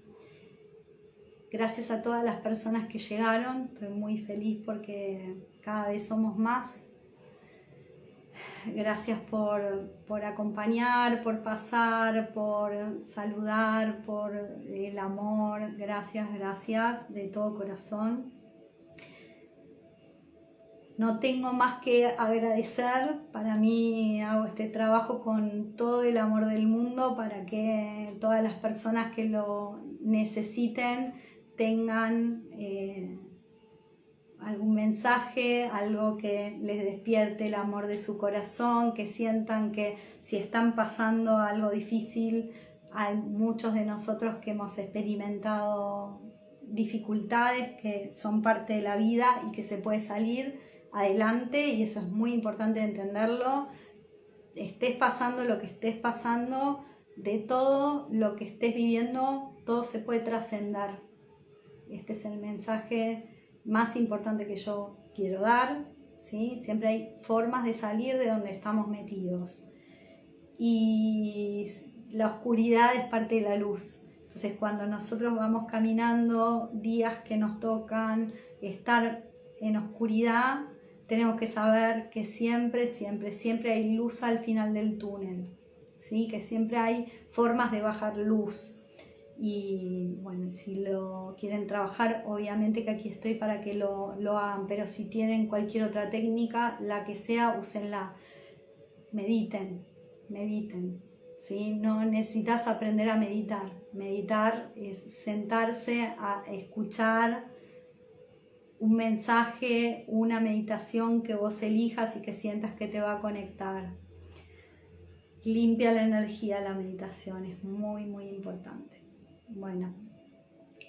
Speaker 1: Gracias a todas las personas que llegaron. Estoy muy feliz porque cada vez somos más. Gracias por acompañar, por pasar, por saludar, por el amor. Gracias, gracias de todo corazón. No tengo más que agradecer. Para mí hago este trabajo con todo el amor del mundo para que todas las personas que lo necesiten tengan algún mensaje, algo que les despierte el amor de su corazón, que sientan que si están pasando algo difícil, hay muchos de nosotros que hemos experimentado dificultades que son parte de la vida y que se puede salir adelante, y eso es muy importante entenderlo. Estés pasando lo que estés pasando, de todo lo que estés viviendo, todo se puede trascender. Este es el mensaje más importante que yo quiero dar, ¿sí? Siempre hay formas de salir de donde estamos metidos. Y la oscuridad es parte de la luz. Entonces, cuando nosotros vamos caminando, días que nos tocan estar en oscuridad, tenemos que saber que siempre, siempre, siempre hay luz al final del túnel, ¿sí? Que siempre hay formas de bajar luz. Y bueno, si lo quieren trabajar, obviamente que aquí estoy para que lo hagan, pero si tienen cualquier otra técnica, la que sea, úsenla. Mediten, ¿sí? No necesitas aprender a meditar. Meditar es sentarse a escuchar un mensaje, una meditación que vos elijas y que sientas que te va a conectar. Limpia la energía la meditación, es muy, muy importante. Bueno,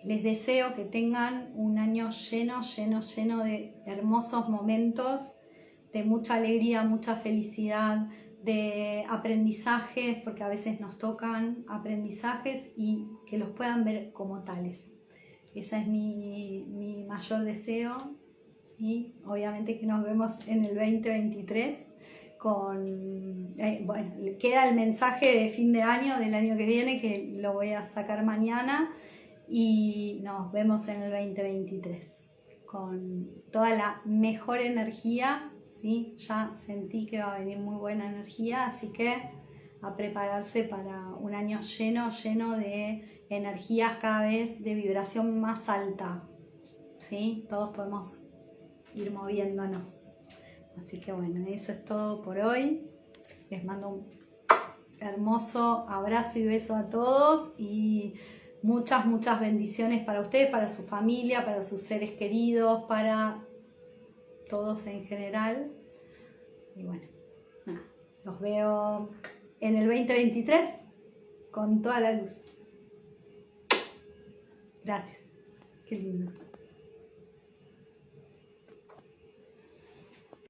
Speaker 1: les deseo que tengan un año lleno de hermosos momentos, de mucha alegría, mucha felicidad, de aprendizajes, porque a veces nos tocan aprendizajes y que los puedan ver como tales. Ese es mi mayor deseo, ¿sí? Obviamente que nos vemos en el 2023 bueno, queda el mensaje de fin de año, del año que viene, que lo voy a sacar mañana, y nos vemos en el 2023 con toda la mejor energía, ¿sí? Ya sentí que va a venir muy buena energía, así que a prepararse para un año lleno de energías cada vez de vibración más alta, ¿sí? Todos podemos ir moviéndonos. Así que bueno, eso es todo por hoy. Les mando un hermoso abrazo y beso a todos y muchas bendiciones para ustedes, para su familia, para sus seres queridos, para todos en general. Y bueno, nada, los veo en el 2023 con toda la luz. Gracias. Qué lindo.